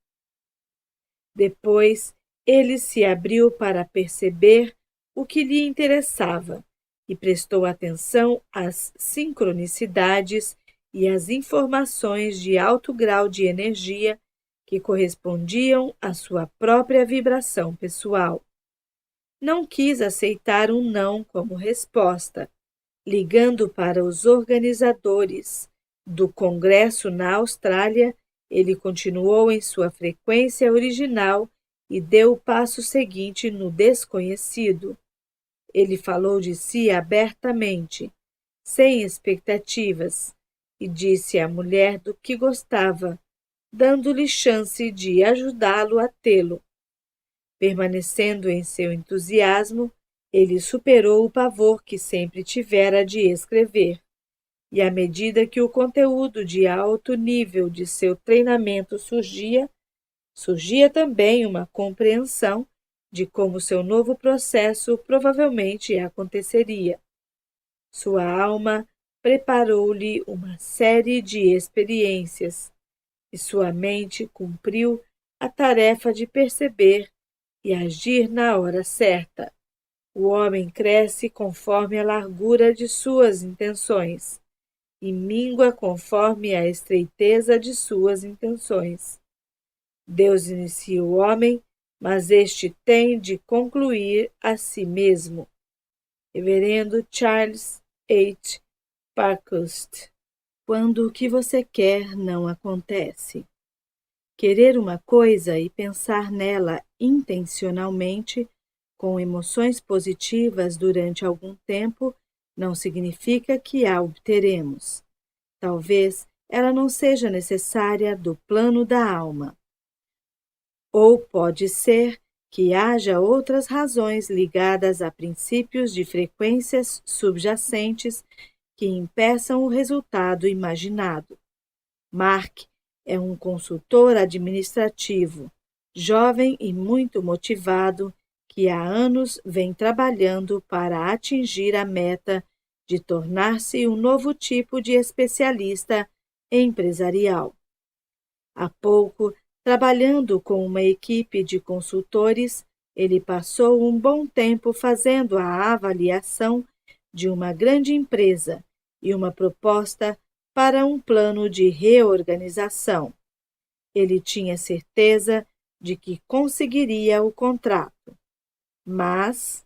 Depois, ele se abriu para perceber o que lhe interessava e prestou atenção às sincronicidades e às informações de alto grau de energia que correspondiam à sua própria vibração pessoal. Não quis aceitar um não como resposta. Ligando para os organizadores do congresso na Austrália, ele continuou em sua frequência original e deu o passo seguinte no desconhecido. Ele falou de si abertamente, sem expectativas, e disse à mulher do que gostava, dando-lhe chance de ajudá-lo a tê-lo. Permanecendo em seu entusiasmo, ele superou o pavor que sempre tivera de escrever, e à medida que o conteúdo de alto nível de seu treinamento surgia também uma compreensão de como seu novo processo provavelmente aconteceria. Sua alma preparou-lhe uma série de experiências, e sua mente cumpriu a tarefa de perceber e agir na hora certa. O homem cresce conforme a largura de suas intenções. e mingua conforme a estreiteza de suas intenções. Deus inicia o homem, mas este tem de concluir a si mesmo. Reverendo Charles H. Parkhurst. Quando o que você quer não acontece. Querer uma coisa e pensar nela intencionalmente, com emoções positivas durante algum tempo, não significa que a obteremos. Talvez ela não seja necessária do plano da alma. Ou pode ser que haja outras razões ligadas a princípios de frequências subjacentes que impeçam o resultado imaginado. Mark é um consultor administrativo, jovem e muito motivado, que há anos vem trabalhando para atingir a meta de tornar-se um novo tipo de especialista empresarial. Há pouco, trabalhando com uma equipe de consultores, ele passou um bom tempo fazendo a avaliação de uma grande empresa e uma proposta para um plano de reorganização. Ele tinha certeza de que conseguiria o contrato, mas,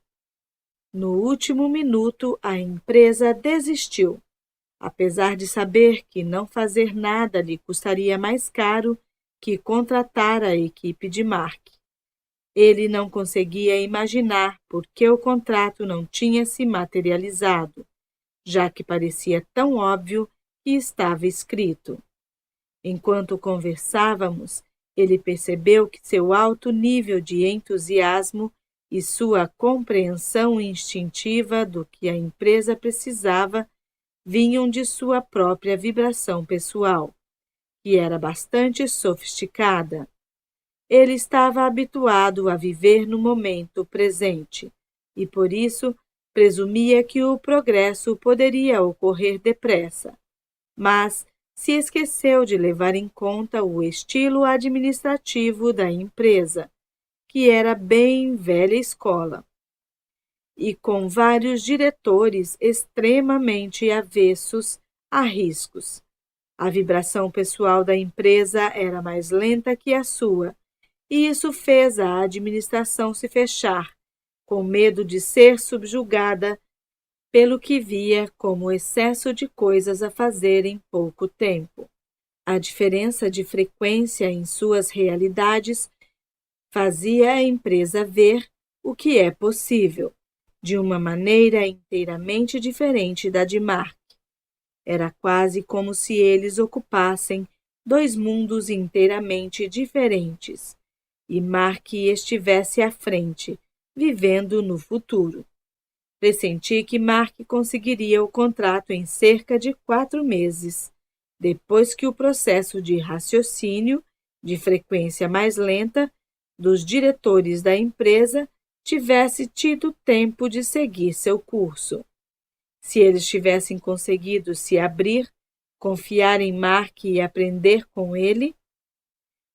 no último minuto, a empresa desistiu, apesar de saber que não fazer nada lhe custaria mais caro que contratar a equipe de Mark. Ele não conseguia imaginar por que o contrato não tinha se materializado, já que parecia tão óbvio que estava escrito. Enquanto conversávamos, ele percebeu que seu alto nível de entusiasmo e sua compreensão instintiva do que a empresa precisava vinham de sua própria vibração pessoal, que era bastante sofisticada. Ele estava habituado a viver no momento presente e, por isso, presumia que o progresso poderia ocorrer depressa. Mas se esqueceu de levar em conta o estilo administrativo da empresa, que era bem velha escola, e com vários diretores extremamente avessos a riscos. A vibração pessoal da empresa era mais lenta que a sua, e isso fez a administração se fechar, com medo de ser subjugada pelo que via como excesso de coisas a fazer em pouco tempo. A diferença de frequência em suas realidades fazia a empresa ver o que é possível, de uma maneira inteiramente diferente da de Mark. Era quase como se eles ocupassem dois mundos inteiramente diferentes, e Mark estivesse à frente, vivendo no futuro. Pressenti que Mark conseguiria o contrato em cerca de 4 meses, depois que o processo de raciocínio, de frequência mais lenta, dos diretores da empresa tivesse tido tempo de seguir seu curso. Se eles tivessem conseguido se abrir, confiar em Mark e aprender com ele,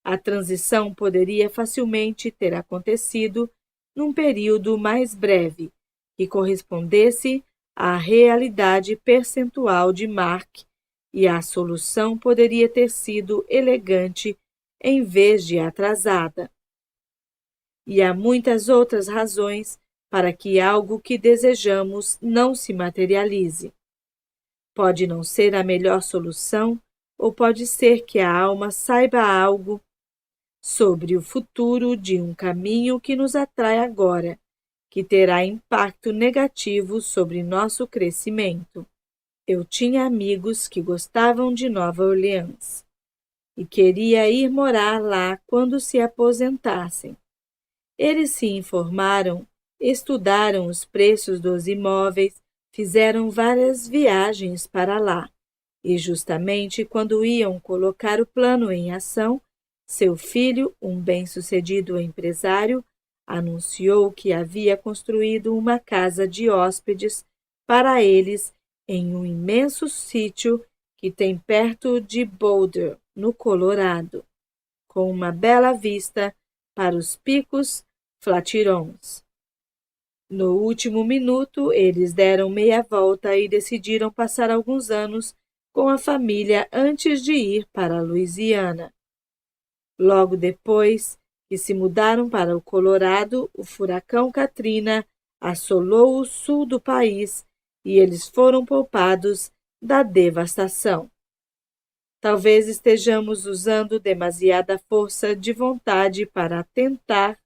a transição poderia facilmente ter acontecido num período mais breve, que correspondesse à realidade percentual de Mark, e a solução poderia ter sido elegante em vez de atrasada. E há muitas outras razões para que algo que desejamos não se materialize. Pode não ser a melhor solução, ou pode ser que a alma saiba algo sobre o futuro de um caminho que nos atrai agora, que terá impacto negativo sobre nosso crescimento. Eu tinha amigos que gostavam de Nova Orleans e queria ir morar lá quando se aposentassem. Eles se informaram, estudaram os preços dos imóveis, fizeram várias viagens para lá, e justamente quando iam colocar o plano em ação, seu filho, um bem-sucedido empresário, anunciou que havia construído uma casa de hóspedes para eles em um imenso sítio que tem perto de Boulder, no Colorado, com uma bela vista para os picos Flatirons. No último minuto, eles deram meia volta e decidiram passar alguns anos com a família antes de ir para a Louisiana. Logo depois que se mudaram para o Colorado, o furacão Katrina assolou o sul do país e eles foram poupados da devastação. Talvez estejamos usando demasiada força de vontade para tentar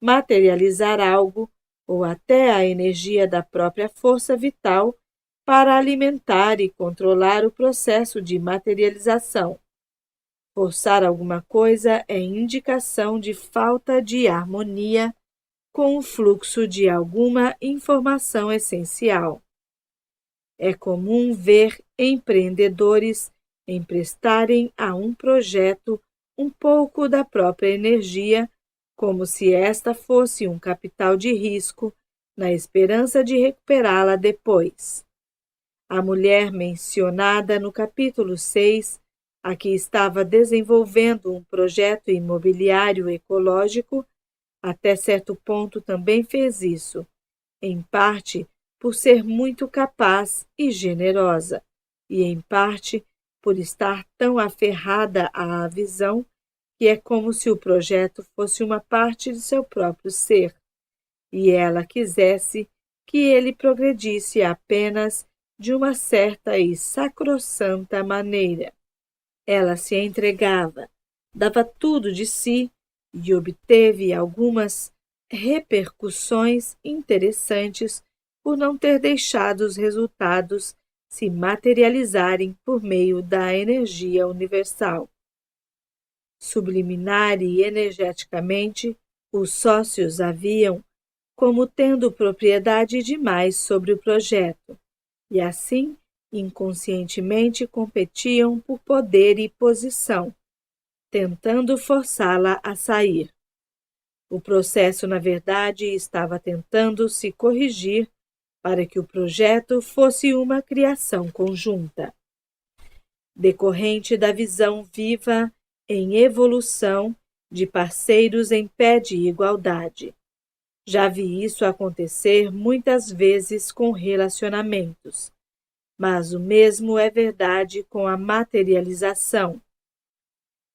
materializar algo ou até a energia da própria força vital para alimentar e controlar o processo de materialização. Forçar alguma coisa é indicação de falta de harmonia com o fluxo de alguma informação essencial. É comum ver empreendedores emprestarem a um projeto um pouco da própria energia, como se esta fosse um capital de risco, na esperança de recuperá-la depois. A mulher mencionada no capítulo 6, a que estava desenvolvendo um projeto imobiliário ecológico, até certo ponto também fez isso, em parte por ser muito capaz e generosa, e em parte por estar tão aferrada à visão que é como se o projeto fosse uma parte de seu próprio ser, e ela quisesse que ele progredisse apenas de uma certa e sacrossanta maneira. Ela se entregava, dava tudo de si e obteve algumas repercussões interessantes por não ter deixado os resultados se materializarem por meio da energia universal. Subliminar e energeticamente, os sócios haviam como tendo propriedade demais sobre o projeto, e assim, inconscientemente competiam por poder e posição, tentando forçá-la a sair. O processo, na verdade, estava tentando se corrigir para que o projeto fosse uma criação conjunta, decorrente da visão viva em evolução de parceiros em pé de igualdade. Já vi isso acontecer muitas vezes com relacionamentos, mas o mesmo é verdade com a materialização.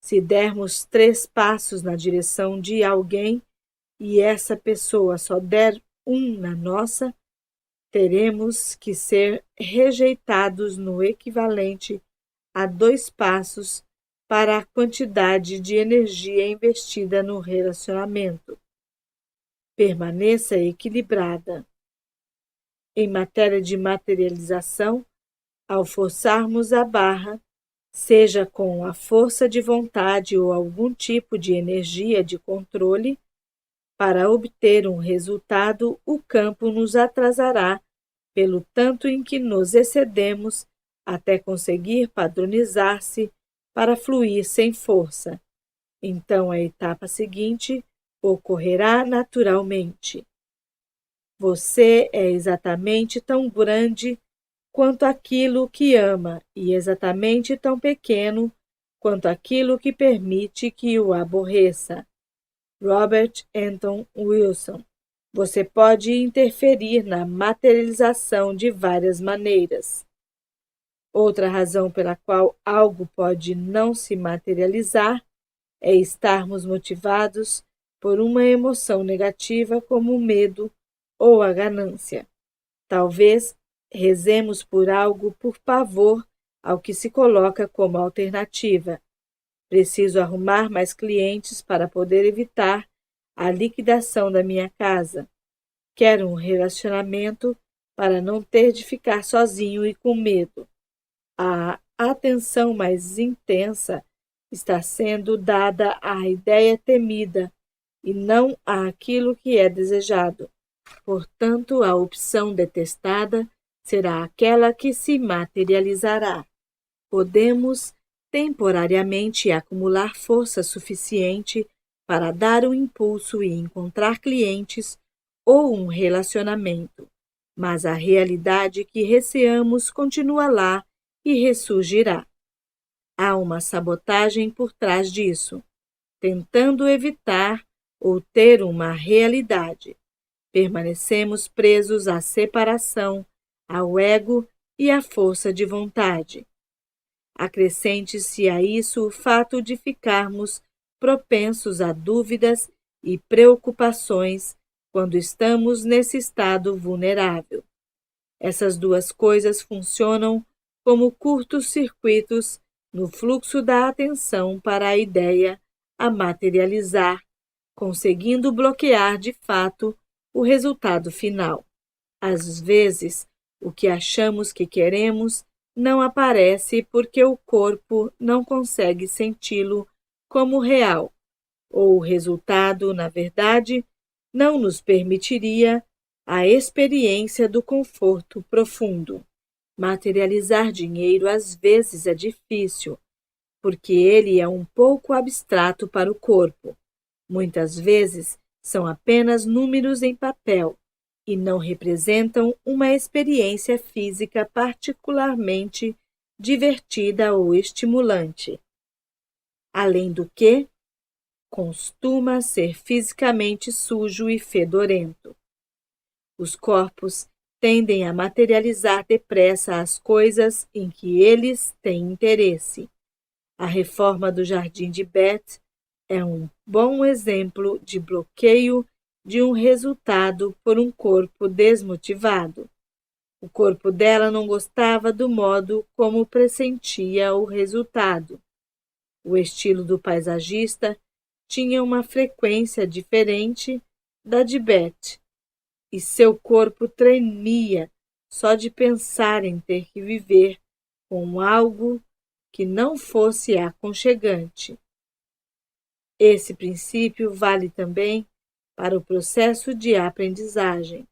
Se dermos 3 passos na direção de alguém e essa pessoa só der um na nossa, teremos que ser rejeitados no equivalente a 2 passos para a quantidade de energia investida no relacionamento. Permaneça equilibrada. Em matéria de materialização, ao forçarmos a barra, seja com a força de vontade ou algum tipo de energia de controle, para obter um resultado, o campo nos atrasará pelo tanto em que nos excedemos até conseguir padronizar-se para fluir sem força. Então a etapa seguinte ocorrerá naturalmente. Você é exatamente tão grande quanto aquilo que ama e exatamente tão pequeno quanto aquilo que permite que o aborreça. Robert Anton Wilson. Você pode interferir na materialização de várias maneiras. Outra razão pela qual algo pode não se materializar é estarmos motivados por uma emoção negativa como o medo ou a ganância. Talvez rezemos por algo por pavor ao que se coloca como alternativa. Preciso arrumar mais clientes para poder evitar a liquidação da minha casa. Quero um relacionamento para não ter de ficar sozinho e com medo. A atenção mais intensa está sendo dada à ideia temida e não àquilo que é desejado. Portanto, a opção detestada será aquela que se materializará. Podemos temporariamente acumular força suficiente para dar um impulso e encontrar clientes ou um relacionamento, mas a realidade que receamos continua lá e ressurgirá. Há uma sabotagem por trás disso, tentando evitar ou ter uma realidade. Permanecemos presos à separação, ao ego e à força de vontade. Acrescente-se a isso o fato de ficarmos propensos a dúvidas e preocupações quando estamos nesse estado vulnerável. Essas duas coisas funcionam como curtos-circuitos no fluxo da atenção para a ideia a materializar, conseguindo bloquear de fato o resultado final. Às vezes, o que achamos que queremos não aparece porque o corpo não consegue senti-lo como real, ou o resultado, na verdade, não nos permitiria a experiência do conforto profundo. Materializar dinheiro às vezes é difícil, porque ele é um pouco abstrato para o corpo. Muitas vezes são apenas números em papel e não representam uma experiência física particularmente divertida ou estimulante. Além do que, costuma ser fisicamente sujo e fedorento. Os corpos tendem a materializar depressa as coisas em que eles têm interesse. A reforma do Jardim de Beth é um bom exemplo de bloqueio de um resultado por um corpo desmotivado. O corpo dela não gostava do modo como pressentia o resultado. O estilo do paisagista tinha uma frequência diferente da de Beth, e seu corpo tremia só de pensar em ter que viver com algo que não fosse aconchegante. Esse princípio vale também para o processo de aprendizagem.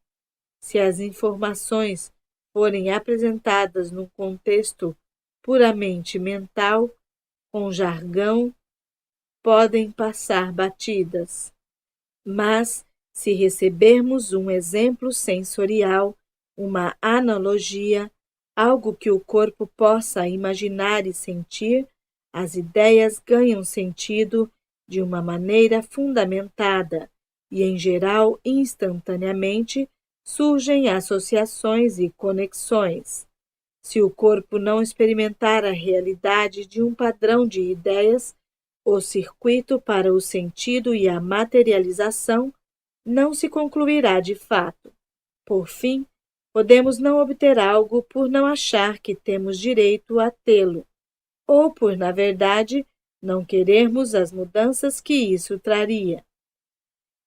Se as informações forem apresentadas num contexto puramente mental, com jargão, podem passar batidas. Mas, se recebermos um exemplo sensorial, uma analogia, algo que o corpo possa imaginar e sentir, as ideias ganham sentido de uma maneira fundamentada e, em geral, instantaneamente, surgem associações e conexões. Se o corpo não experimentar a realidade de um padrão de ideias, o circuito para o sentido e a materialização não se concluirá de fato. Por fim, podemos não obter algo por não achar que temos direito a tê-lo, ou por, na verdade, não querermos as mudanças que isso traria.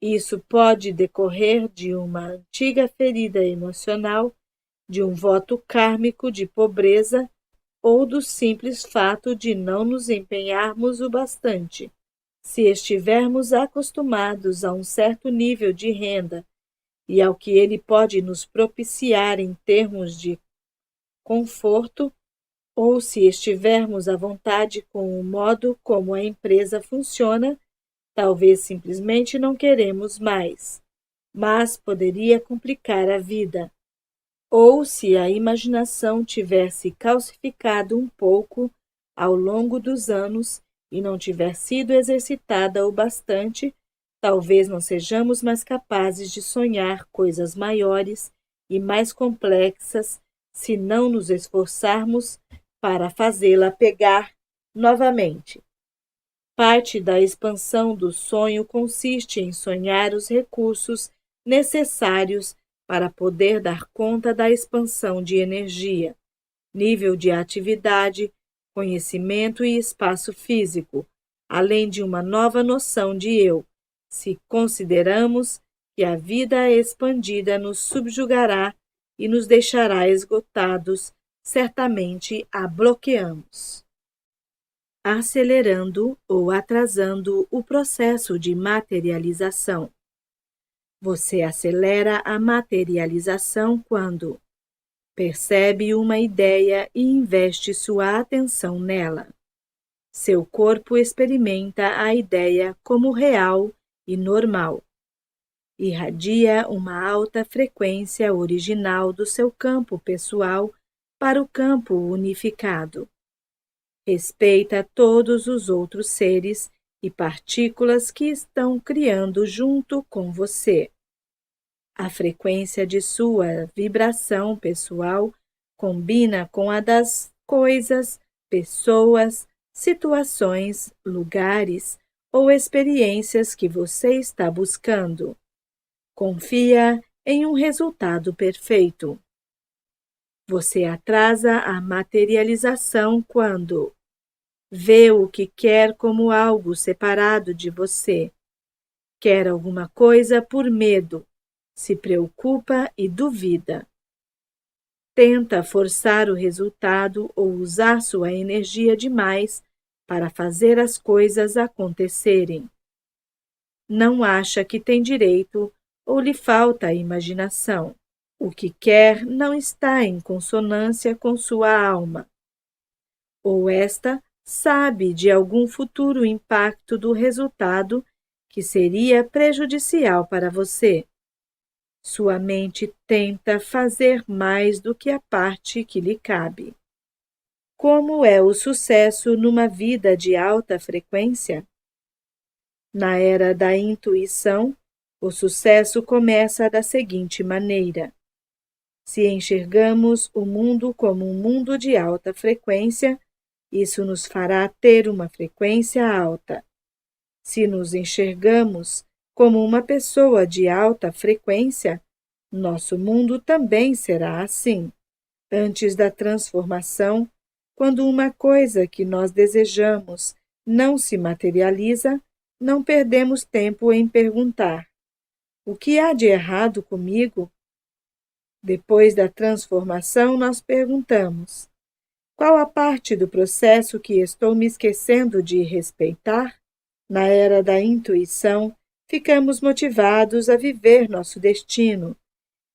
Isso pode decorrer de uma antiga ferida emocional, de um voto kármico de pobreza ou do simples fato de não nos empenharmos o bastante. Se estivermos acostumados a um certo nível de renda e ao que ele pode nos propiciar em termos de conforto, ou se estivermos à vontade com o modo como a empresa funciona, talvez simplesmente não queremos mais, mas poderia complicar a vida. Ou se a imaginação tivesse calcificado um pouco ao longo dos anos e não tiver sido exercitada o bastante, talvez não sejamos mais capazes de sonhar coisas maiores e mais complexas se não nos esforçarmos para fazê-la pegar novamente. Parte da expansão do sonho consiste em sonhar os recursos necessários para poder dar conta da expansão de energia, nível de atividade, conhecimento e espaço físico, além de uma nova noção de eu, se consideramos que a vida expandida nos subjugará e nos deixará esgotados, certamente a bloqueamos, acelerando ou atrasando o processo de materialização. Você acelera a materialização quando percebe uma ideia e investe sua atenção nela. Seu corpo experimenta a ideia como real e normal. Irradia uma alta frequência original do seu campo pessoal para o campo unificado. Respeita todos os outros seres e partículas que estão criando junto com você. A frequência de sua vibração pessoal combina com a das coisas, pessoas, situações, lugares ou experiências que você está buscando. Confia em um resultado perfeito. Você atrasa a materialização quando vê o que quer como algo separado de você. Quer alguma coisa por medo, se preocupa e duvida. Tenta forçar o resultado ou usar sua energia demais para fazer as coisas acontecerem. Não acha que tem direito ou lhe falta a imaginação. O que quer não está em consonância com sua alma. Ou esta sabe de algum futuro impacto do resultado que seria prejudicial para você. Sua mente tenta fazer mais do que a parte que lhe cabe. Como é o sucesso numa vida de alta frequência? Na era da intuição, o sucesso começa da seguinte maneira: se enxergamos o mundo como um mundo de alta frequência, isso nos fará ter uma frequência alta. Se nos enxergamos como uma pessoa de alta frequência, nosso mundo também será assim. Antes da transformação, quando uma coisa que nós desejamos não se materializa, não perdemos tempo em perguntar: o que há de errado comigo? Depois da transformação, nós perguntamos: qual a parte do processo que estou me esquecendo de respeitar? Na era da intuição, ficamos motivados a viver nosso destino,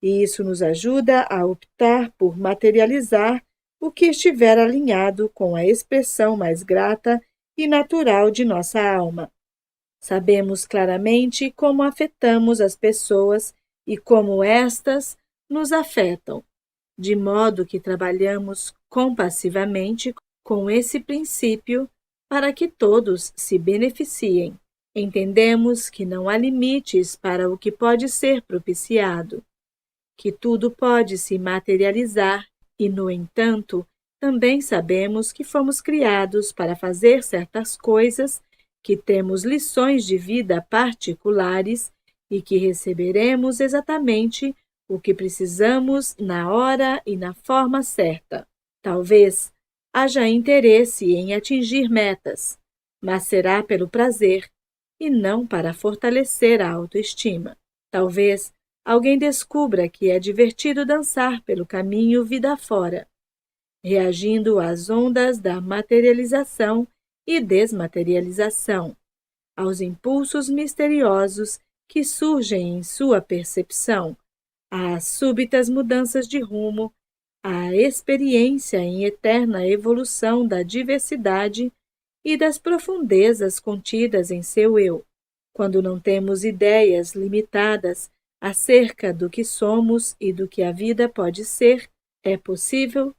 e isso nos ajuda a optar por materializar o que estiver alinhado com a expressão mais grata e natural de nossa alma. Sabemos claramente como afetamos as pessoas e como estas nos afetam, de modo que trabalhamos compassivamente com esse princípio para que todos se beneficiem. Entendemos que não há limites para o que pode ser propiciado, que tudo pode se materializar e, no entanto, também sabemos que fomos criados para fazer certas coisas, que temos lições de vida particulares e que receberemos exatamente o que precisamos na hora e na forma certa. Talvez haja interesse em atingir metas, mas será pelo prazer e não para fortalecer a autoestima. Talvez alguém descubra que é divertido dançar pelo caminho vida fora, reagindo às ondas da materialização e desmaterialização, aos impulsos misteriosos que surgem em sua percepção, às súbitas mudanças de rumo, à experiência em eterna evolução da diversidade e das profundezas contidas em seu eu. Quando não temos ideias limitadas acerca do que somos e do que a vida pode ser, é possível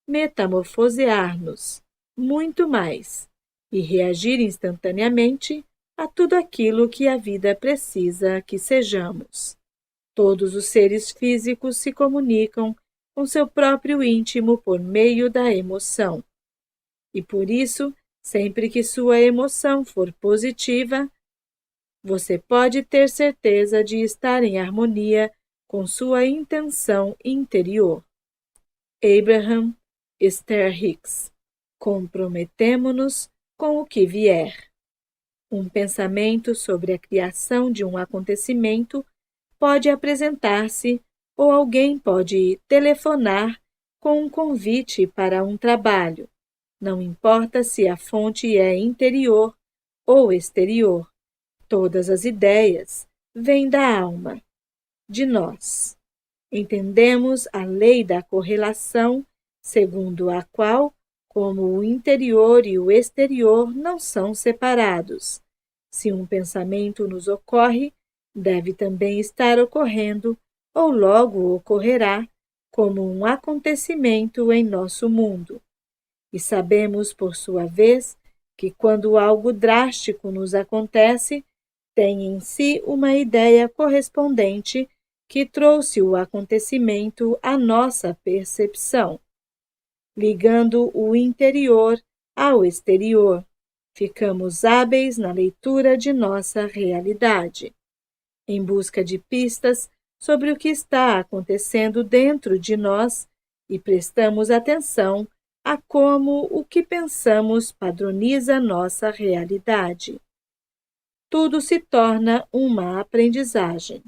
metamorfosear-nos muito mais e reagir instantaneamente a tudo aquilo que a vida precisa que sejamos. Todos os seres físicos se comunicam com seu próprio íntimo por meio da emoção. E por isso, sempre que sua emoção for positiva, você pode ter certeza de estar em harmonia com sua intenção interior. Abraham Esther Hicks. Comprometemo-nos com o que vier. Um pensamento sobre a criação de um acontecimento pode apresentar-se ou alguém pode telefonar com um convite para um trabalho. Não importa se a fonte é interior ou exterior. Todas as ideias vêm da alma, de nós. Entendemos a lei da correlação, segundo a qual, como o interior e o exterior não são separados, se um pensamento nos ocorre, deve também estar ocorrendo, ou logo ocorrerá, como um acontecimento em nosso mundo. E sabemos, por sua vez, que quando algo drástico nos acontece, tem em si uma ideia correspondente que trouxe o acontecimento à nossa percepção. ligando o interior ao exterior. Ficamos hábeis na leitura de nossa realidade, em busca de pistas sobre o que está acontecendo dentro de nós e prestamos atenção a como o que pensamos padroniza nossa realidade. Tudo se torna uma aprendizagem.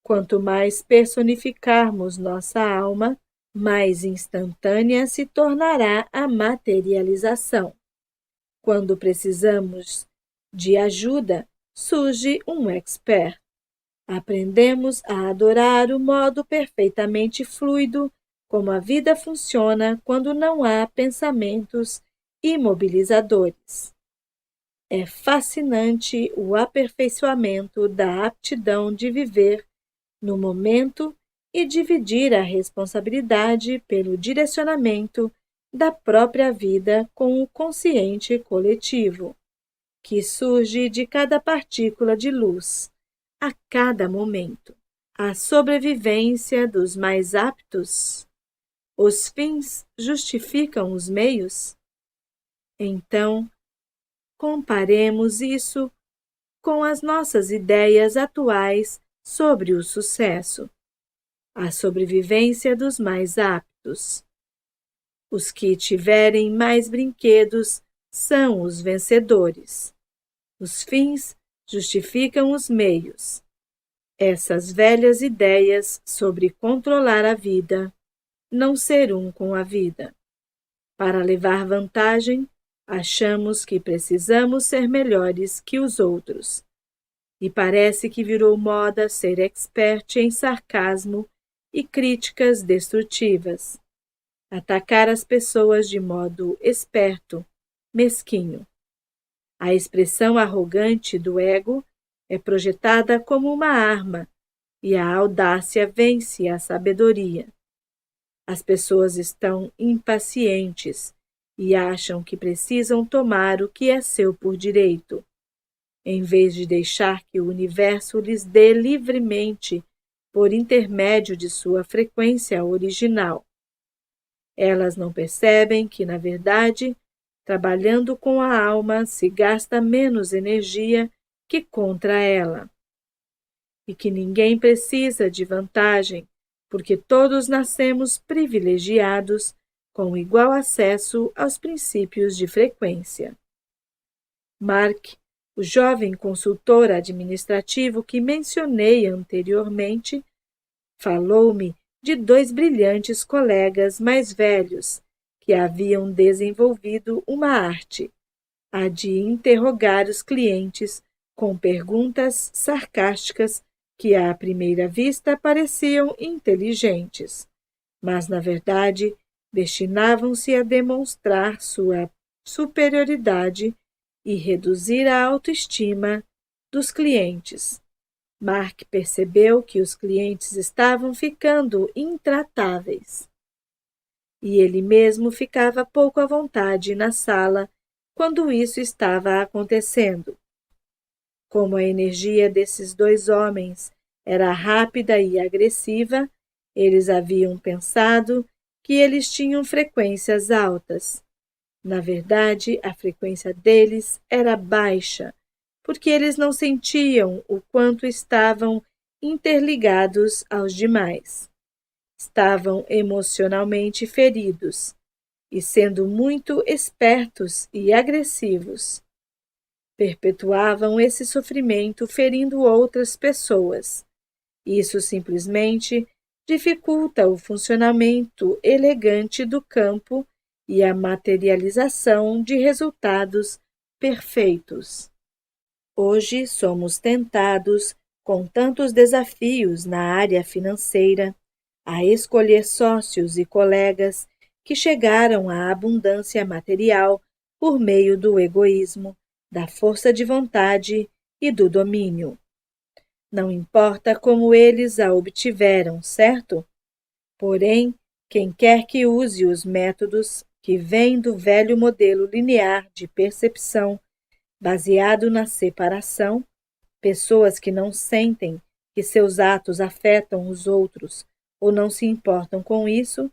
Quanto mais personificarmos nossa alma, mais instantânea se tornará a materialização. Quando precisamos de ajuda, surge um expert. Aprendemos a adorar o modo perfeitamente fluido como a vida funciona quando não há pensamentos imobilizadores. É fascinante o aperfeiçoamento da aptidão de viver no momento e dividir a responsabilidade pelo direcionamento da própria vida com o consciente coletivo, que surge de cada partícula de luz, a cada momento. A sobrevivência dos mais aptos. Os fins justificam os meios? Então, comparemos isso com as nossas ideias atuais sobre o sucesso. A sobrevivência dos mais aptos. Os que tiverem mais brinquedos são os vencedores. Os fins justificam os meios. Essas velhas ideias sobre controlar a vida, não ser um com a vida. Para levar vantagem, achamos que precisamos ser melhores que os outros. E parece que virou moda ser expert em sarcasmo e críticas destrutivas. Atacar as pessoas de modo esperto, mesquinho. A expressão arrogante do ego é projetada como uma arma e a audácia vence a sabedoria. As pessoas estão impacientes e acham que precisam tomar o que é seu por direito, em vez de deixar que o universo lhes dê livremente por intermédio de sua frequência original. Elas não percebem que, na verdade, trabalhando com a alma se gasta menos energia que contra ela. E que ninguém precisa de vantagem, porque todos nascemos privilegiados com igual acesso aos princípios de frequência. Mark, o jovem consultor administrativo que mencionei anteriormente, falou-me de 2 brilhantes colegas mais velhos que haviam desenvolvido uma arte, a de interrogar os clientes com perguntas sarcásticas que à primeira vista pareciam inteligentes, mas na verdade destinavam-se a demonstrar sua superioridade e reduzir a autoestima dos clientes. Mark percebeu que os clientes estavam ficando intratáveis. E ele mesmo ficava pouco à vontade na sala quando isso estava acontecendo. Como a energia desses 2 homens era rápida e agressiva, eles haviam pensado que eles tinham frequências altas. Na verdade, a frequência deles era baixa, porque eles não sentiam o quanto estavam interligados aos demais. Estavam emocionalmente feridos e sendo muito espertos e agressivos. Perpetuavam esse sofrimento ferindo outras pessoas. Isso simplesmente dificulta o funcionamento elegante do campo e a materialização de resultados perfeitos. Hoje somos tentados, com tantos desafios na área financeira, a escolher sócios e colegas que chegaram à abundância material por meio do egoísmo, da força de vontade e do domínio. Não importa como eles a obtiveram, certo? Porém, quem quer que use os métodos que vêm do velho modelo linear de percepção, baseado na separação, pessoas que não sentem que seus atos afetam os outros ou não se importam com isso,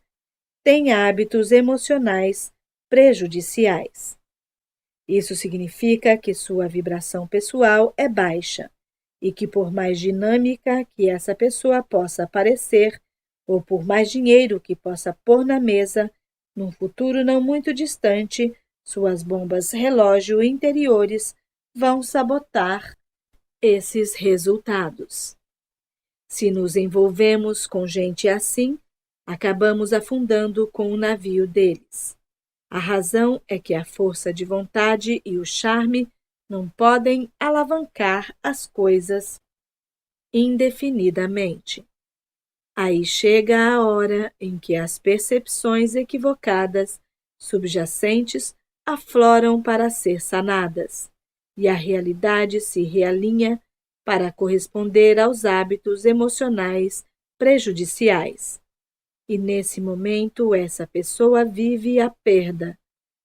têm hábitos emocionais prejudiciais. Isso significa que sua vibração pessoal é baixa e que, por mais dinâmica que essa pessoa possa parecer, ou por mais dinheiro que possa pôr na mesa, num futuro não muito distante, suas bombas relógio interiores vão sabotar esses resultados. Se nos envolvemos com gente assim, acabamos afundando com o navio deles. A razão é que a força de vontade e o charme não podem alavancar as coisas indefinidamente. Aí chega a hora em que as percepções equivocadas, subjacentes, afloram para ser sanadas, e a realidade se realinha para corresponder aos hábitos emocionais prejudiciais. E nesse momento essa pessoa vive a perda,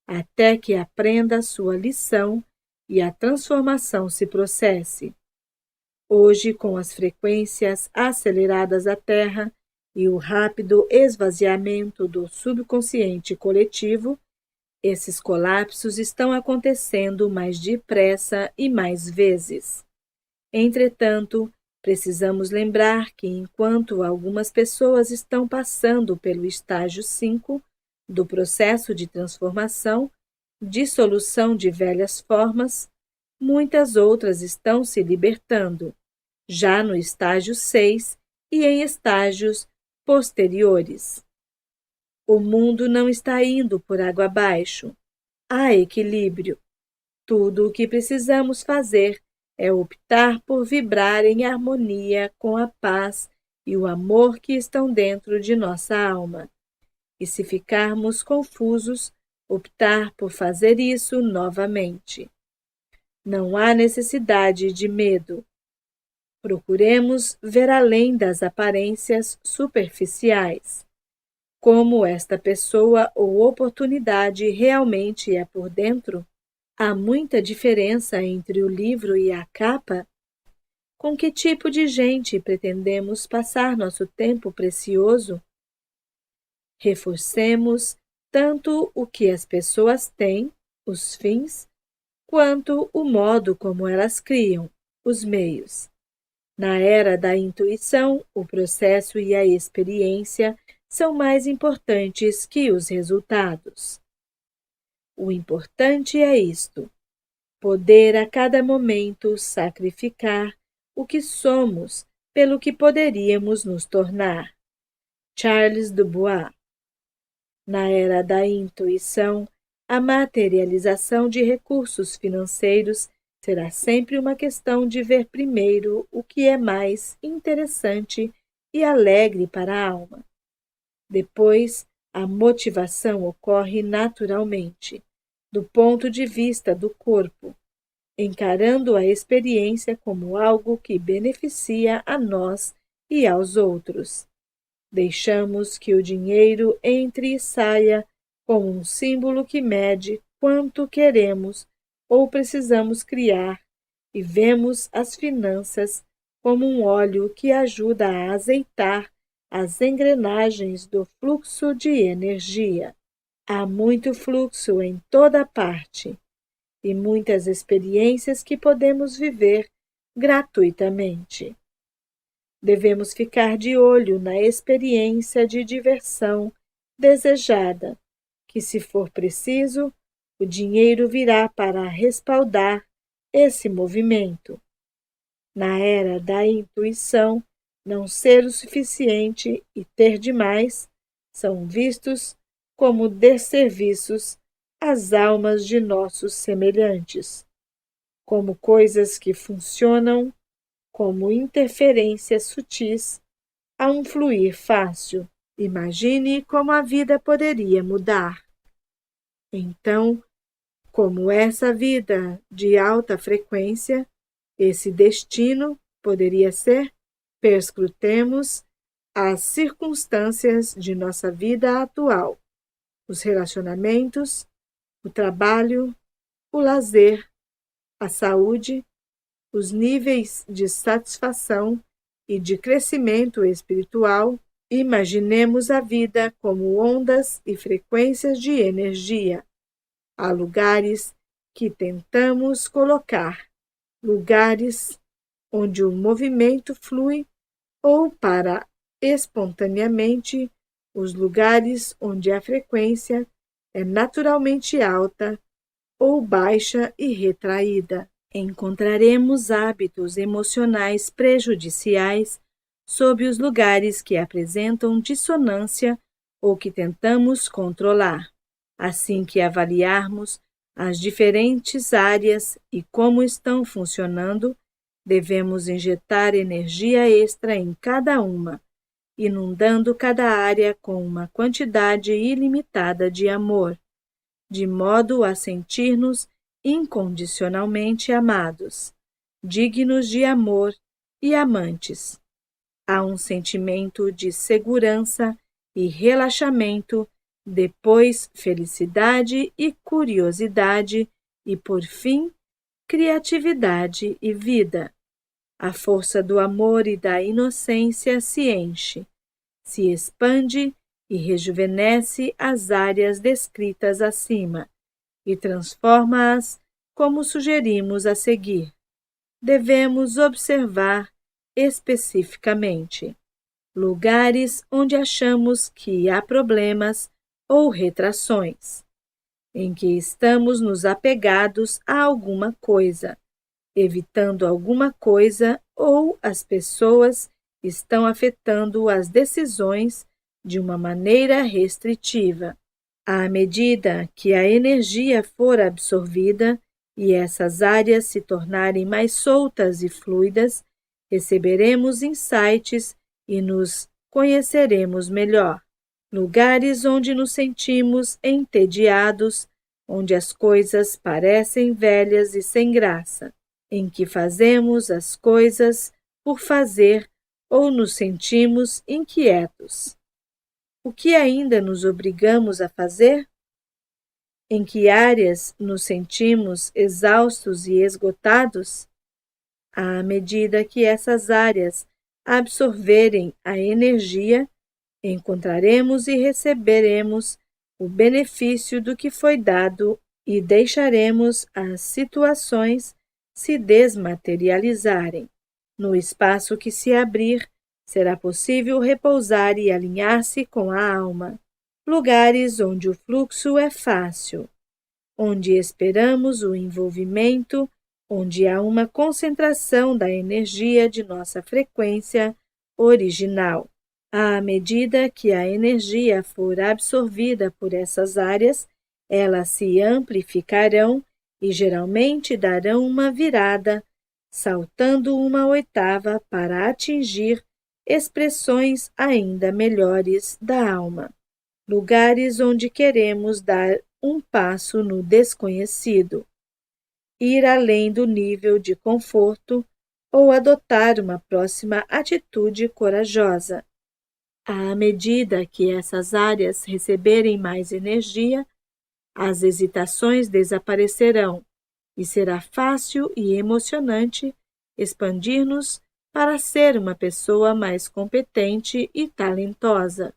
até que aprenda sua lição e a transformação se processe. Hoje, com as frequências aceleradas da Terra e o rápido esvaziamento do subconsciente coletivo, esses colapsos estão acontecendo mais depressa e mais vezes. Entretanto, precisamos lembrar que enquanto algumas pessoas estão passando pelo estágio 5 do processo de transformação, dissolução de velhas formas, muitas outras estão se libertando, já no estágio 6 e em estágios posteriores. O mundo não está indo por água abaixo. Há equilíbrio. Tudo o que precisamos fazer é optar por vibrar em harmonia com a paz e o amor que estão dentro de nossa alma. E se ficarmos confusos, optar por fazer isso novamente. Não há necessidade de medo. Procuremos ver além das aparências superficiais. Como esta pessoa ou oportunidade realmente é por dentro? Há muita diferença entre o livro e a capa? Com que tipo de gente pretendemos passar nosso tempo precioso? Reforcemos tanto o que as pessoas têm, os fins, quanto o modo como elas criam, os meios. Na era da intuição, o processo e a experiência são mais importantes que os resultados. O importante é isto: poder a cada momento sacrificar o que somos pelo que poderíamos nos tornar. Charles Dubois. Na era da intuição, a materialização de recursos financeiros será sempre uma questão de ver primeiro o que é mais interessante e alegre para a alma. Depois, a motivação ocorre naturalmente, do ponto de vista do corpo, encarando a experiência como algo que beneficia a nós e aos outros. Deixamos que o dinheiro entre e saia como um símbolo que mede quanto queremos ou precisamos criar e vemos as finanças como um óleo que ajuda a azeitar as engrenagens do fluxo de energia. Há muito fluxo em toda parte e muitas experiências que podemos viver gratuitamente. Devemos ficar de olho na experiência de diversão desejada, que, se for preciso, o dinheiro virá para respaldar esse movimento. Na era da intuição, não ser o suficiente e ter demais são vistos como desserviços às almas de nossos semelhantes, como coisas que funcionam como interferências sutis a um fluir fácil. Imagine como a vida poderia mudar. Então, como essa vida de alta frequência, esse destino poderia ser? Perscrutemos as circunstâncias de nossa vida atual, os relacionamentos, o trabalho, o lazer, a saúde, os níveis de satisfação e de crescimento espiritual Imaginemos a vida como ondas e frequências de energia. Há lugares que tentamos colocar, lugares onde o movimento flui, ou para espontaneamente os lugares onde a frequência é naturalmente alta ou baixa e retraída. Encontraremos hábitos emocionais prejudiciais sob os lugares que apresentam dissonância ou que tentamos controlar. Assim que avaliarmos as diferentes áreas e como estão funcionando, devemos injetar energia extra em cada uma, inundando cada área com uma quantidade ilimitada de amor, de modo a sentir-nos incondicionalmente amados, dignos de amor e amantes. Há um sentimento de segurança e relaxamento, depois felicidade e curiosidade e, por fim, criatividade e vida. A força do amor e da inocência se enche, se expande e rejuvenesce as áreas descritas acima e transforma-as como sugerimos a seguir. Devemos observar especificamente lugares onde achamos que há problemas ou retrações, em que estamos nos apegados a alguma coisa, evitando alguma coisa ou as pessoas estão afetando as decisões de uma maneira restritiva. À medida que a energia for absorvida e essas áreas se tornarem mais soltas e fluidas, receberemos insights e nos conheceremos melhor. Lugares onde nos sentimos entediados, onde as coisas parecem velhas e sem graça, em que fazemos as coisas por fazer ou nos sentimos inquietos. O que ainda nos obrigamos a fazer? Em que áreas nos sentimos exaustos e esgotados? À medida que essas áreas absorverem a energia, encontraremos e receberemos o benefício do que foi dado e deixaremos as situações se desmaterializarem. No espaço que se abrir, será possível repousar e alinhar-se com a alma. Lugares onde o fluxo é fácil, onde esperamos o envolvimento, onde há uma concentração da energia de nossa frequência original. À medida que a energia for absorvida por essas áreas, elas se amplificarão e geralmente darão uma virada, saltando uma oitava para atingir expressões ainda melhores da alma. Lugares onde queremos dar um passo no desconhecido, ir além do nível de conforto ou adotar uma próxima atitude corajosa. À medida que essas áreas receberem mais energia, as hesitações desaparecerão e será fácil e emocionante expandir-nos para ser uma pessoa mais competente e talentosa.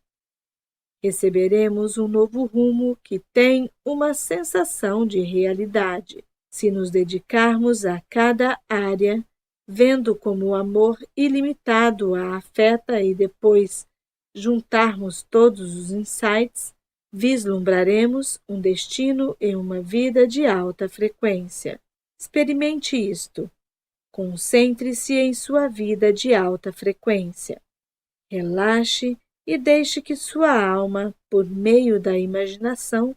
Receberemos um novo rumo que tem uma sensação de realidade. Se nos dedicarmos a cada área, vendo como o amor ilimitado a afeta e depois juntarmos todos os insights, vislumbraremos um destino e uma vida de alta frequência. Experimente isto. Concentre-se em sua vida de alta frequência. Relaxe e deixe que sua alma, por meio da imaginação,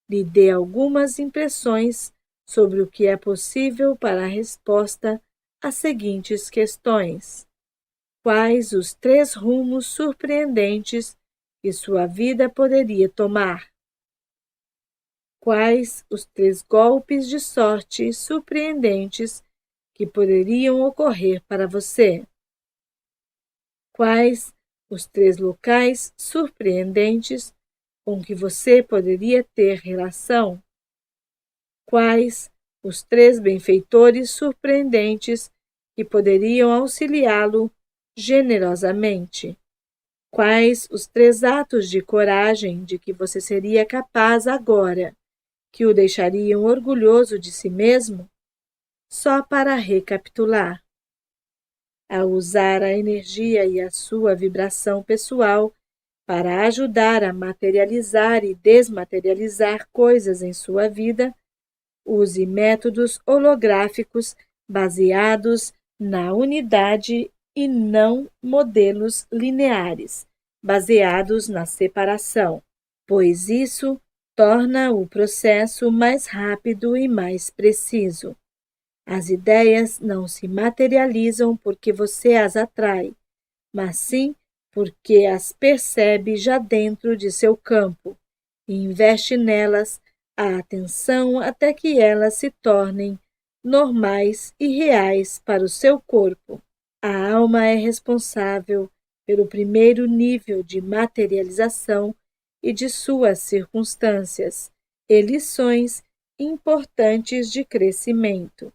lhe dê algumas impressões sobre o que é possível para a resposta às seguintes questões. Quais os 3 rumos surpreendentes que sua vida poderia tomar? Quais os 3 golpes de sorte surpreendentes que poderiam ocorrer para você? Quais os 3 locais surpreendentes com que você poderia ter relação? Quais os 3 benfeitores surpreendentes que poderiam auxiliá-lo generosamente? Quais os 3 atos de coragem de que você seria capaz agora, que o deixariam orgulhoso de si mesmo? Só para recapitular. Ao usar a energia e a sua vibração pessoal para ajudar a materializar e desmaterializar coisas em sua vida, use métodos holográficos baseados na unidade e não modelos lineares, baseados na separação, pois isso torna o processo mais rápido e mais preciso. As ideias não se materializam porque você as atrai, mas sim porque as percebe já dentro de seu campo e investe nelas a atenção até que elas se tornem normais e reais para o seu corpo. A alma é responsável pelo primeiro nível de materialização e de suas circunstâncias e lições importantes de crescimento.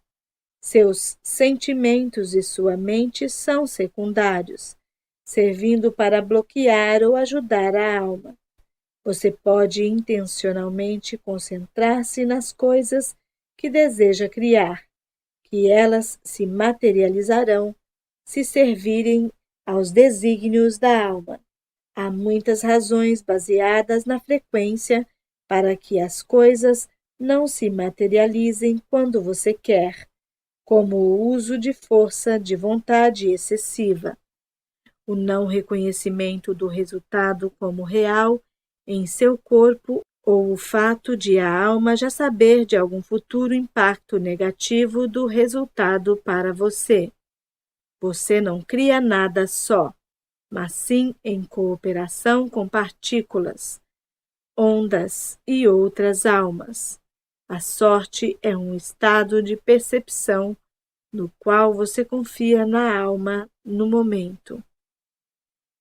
Seus sentimentos e sua mente são secundários, servindo para bloquear ou ajudar a alma. Você pode intencionalmente concentrar-se nas coisas que deseja criar, que elas se materializarão se servirem aos desígnios da alma. Há muitas razões baseadas na frequência para que as coisas não se materializem quando você quer, como o uso de força de vontade excessiva, o não reconhecimento do resultado como real em seu corpo ou o fato de a alma já saber de algum futuro impacto negativo do resultado para você. Você não cria nada só, mas sim em cooperação com partículas, ondas e outras almas. A sorte é um estado de percepção no qual você confia na alma no momento,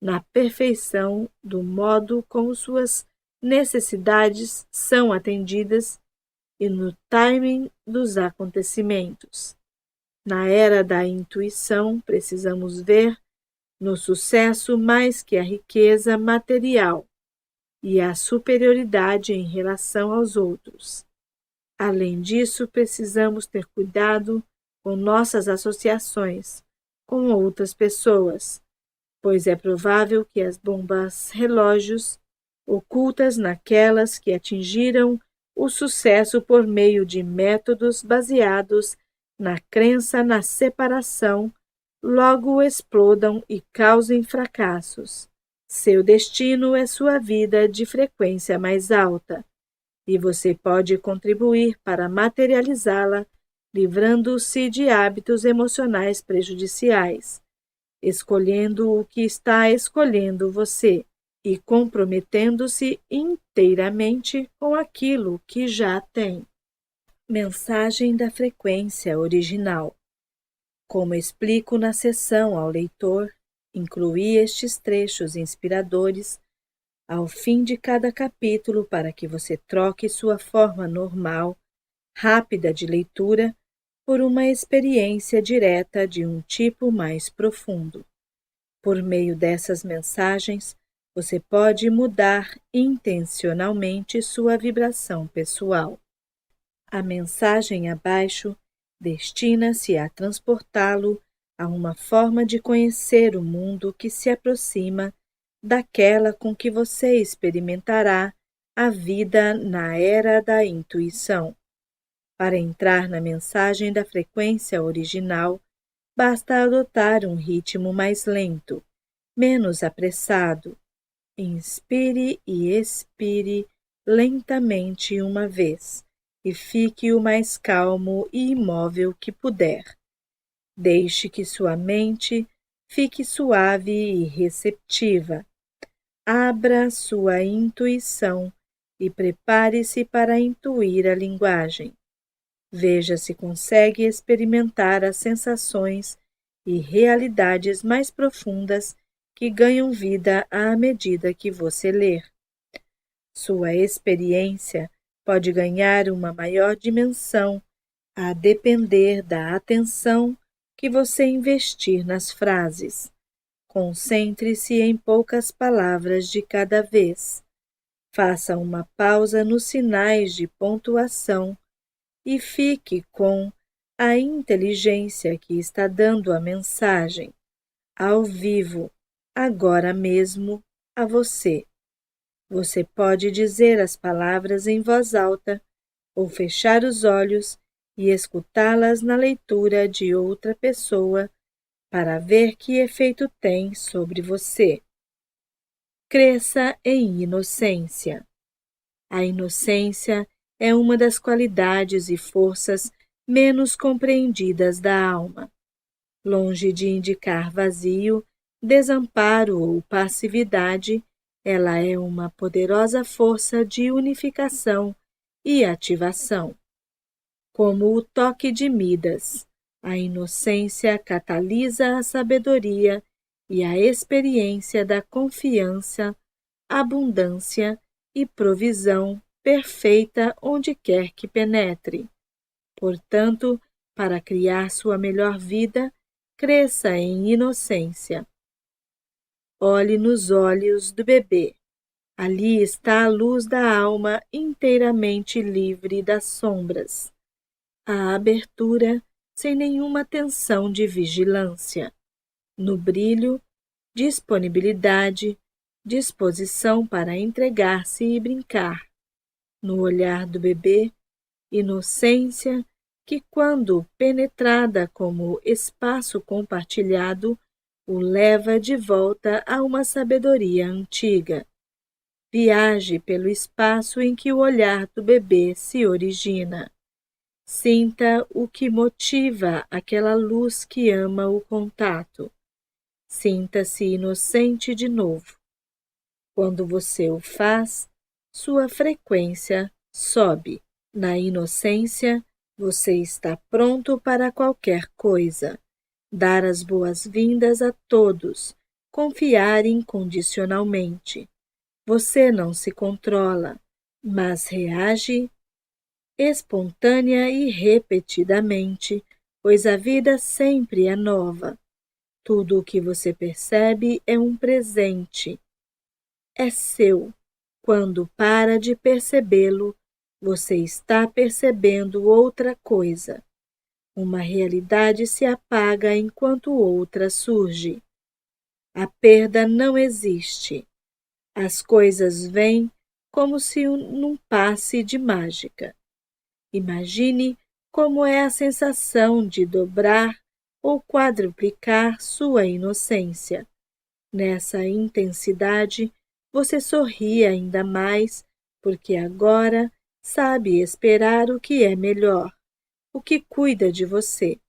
na perfeição do modo como suas necessidades são atendidas e no timing dos acontecimentos. Na era da intuição, precisamos ver no sucesso mais que a riqueza material e a superioridade em relação aos outros. Além disso, precisamos ter cuidado com nossas associações com outras pessoas, pois é provável que as bombas relógios, ocultas naquelas que atingiram o sucesso por meio de métodos baseados na crença na separação, logo explodam e causem fracassos. Seu destino é sua vida de frequência mais alta, e você pode contribuir para materializá-la, livrando-se de hábitos emocionais prejudiciais, escolhendo o que está escolhendo você e comprometendo-se inteiramente com aquilo que já tem. Mensagem da frequência original. Como explico na sessão ao leitor, incluí estes trechos inspiradores ao fim de cada capítulo para que você troque sua forma normal, rápida de leitura, por uma experiência direta de um tipo mais profundo. Por meio dessas mensagens, você pode mudar intencionalmente sua vibração pessoal. A mensagem abaixo destina-se a transportá-lo a uma forma de conhecer o mundo que se aproxima daquela com que você experimentará a vida na era da intuição. Para entrar na mensagem da frequência original, basta adotar um ritmo mais lento, menos apressado. Inspire e expire lentamente uma vez e fique o mais calmo e imóvel que puder. Deixe que sua mente fique suave e receptiva. Abra sua intuição e prepare-se para intuir a linguagem. Veja se consegue experimentar as sensações e realidades mais profundas que ganham vida à medida que você ler. Sua experiência pode ganhar uma maior dimensão a depender da atenção que você investir nas frases. Concentre-se em poucas palavras de cada vez. Faça uma pausa nos sinais de pontuação e fique com a inteligência que está dando a mensagem, ao vivo, agora mesmo, a você. Você pode dizer as palavras em voz alta ou fechar os olhos e escutá-las na leitura de outra pessoa para ver que efeito tem sobre você. Cresça em inocência. A inocência é uma das qualidades e forças menos compreendidas da alma. Longe de indicar vazio, desamparo ou passividade, ela é uma poderosa força de unificação e ativação. Como o toque de Midas, a inocência catalisa a sabedoria e a experiência da confiança, abundância e provisão perfeita onde quer que penetre. Portanto, para criar sua melhor vida, cresça em inocência. Olhe nos olhos do bebê. Ali está a luz da alma inteiramente livre das sombras. A abertura sem nenhuma tensão de vigilância. No brilho, disponibilidade, disposição para entregar-se e brincar. No olhar do bebê, inocência que, quando penetrada como espaço compartilhado, o leva de volta a uma sabedoria antiga. Viaje pelo espaço em que o olhar do bebê se origina. Sinta o que motiva aquela luz que ama o contato. Sinta-se inocente de novo. Quando você o faz, sua frequência sobe. Na inocência, você está pronto para qualquer coisa. Dar as boas-vindas a todos, confiar incondicionalmente. Você não se controla, mas reage espontânea e repetidamente, pois a vida sempre é nova. Tudo o que você percebe é um presente. É seu. Quando para de percebê-lo, você está percebendo outra coisa. Uma realidade se apaga enquanto outra surge. A perda não existe. As coisas vêm como se num passe de mágica. Imagine como é a sensação de dobrar ou quadruplicar sua inocência. Nessa intensidade, você sorri ainda mais, porque agora sabe esperar o que é melhor, o que cuida de você.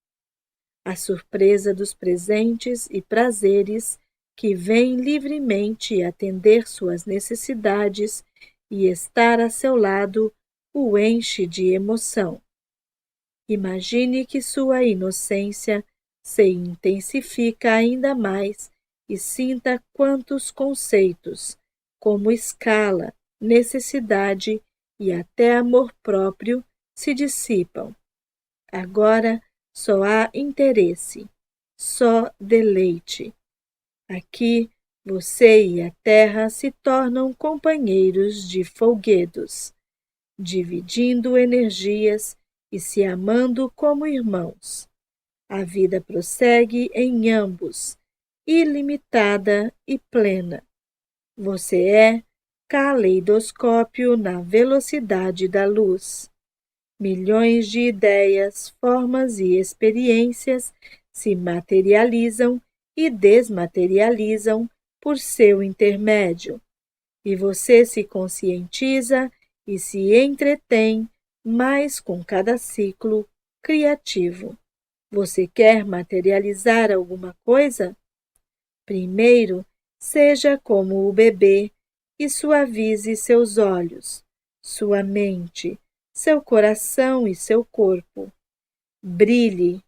A surpresa dos presentes e prazeres que vêm livremente atender suas necessidades e estar a seu lado o enche de emoção. Imagine que sua inocência se intensifica ainda mais e sinta quantos conceitos, como escala, necessidade e até amor próprio, se dissipam. Agora só há interesse, só deleite. Aqui você e a terra se tornam companheiros de folguedos, dividindo energias e se amando como irmãos. A vida prossegue em ambos, ilimitada e plena. Você é caleidoscópio na velocidade da luz. Milhões de ideias, formas e experiências se materializam e desmaterializam por seu intermédio. E você se conscientiza e se entretém mais com cada ciclo criativo. Você quer materializar alguma coisa? Primeiro, seja como o bebê e suavize seus olhos, sua mente, seu coração e seu corpo. Brilhe,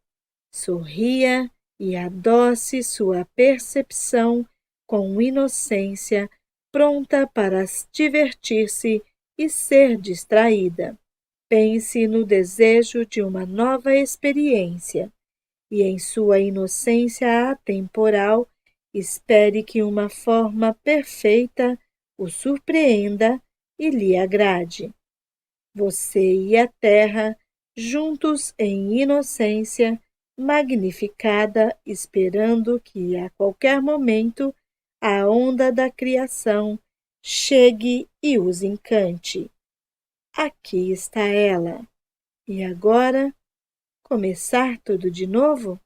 sorria e adoce sua percepção com inocência, pronta para divertir-se e ser distraída. Pense no desejo de uma nova experiência e em sua inocência atemporal Espere que uma forma perfeita o surpreenda e lhe agrade. Você e a terra, juntos em inocência, magnificada, esperando que a qualquer momento a onda da criação chegue e os encante. Aqui está ela. E agora, começar tudo de novo?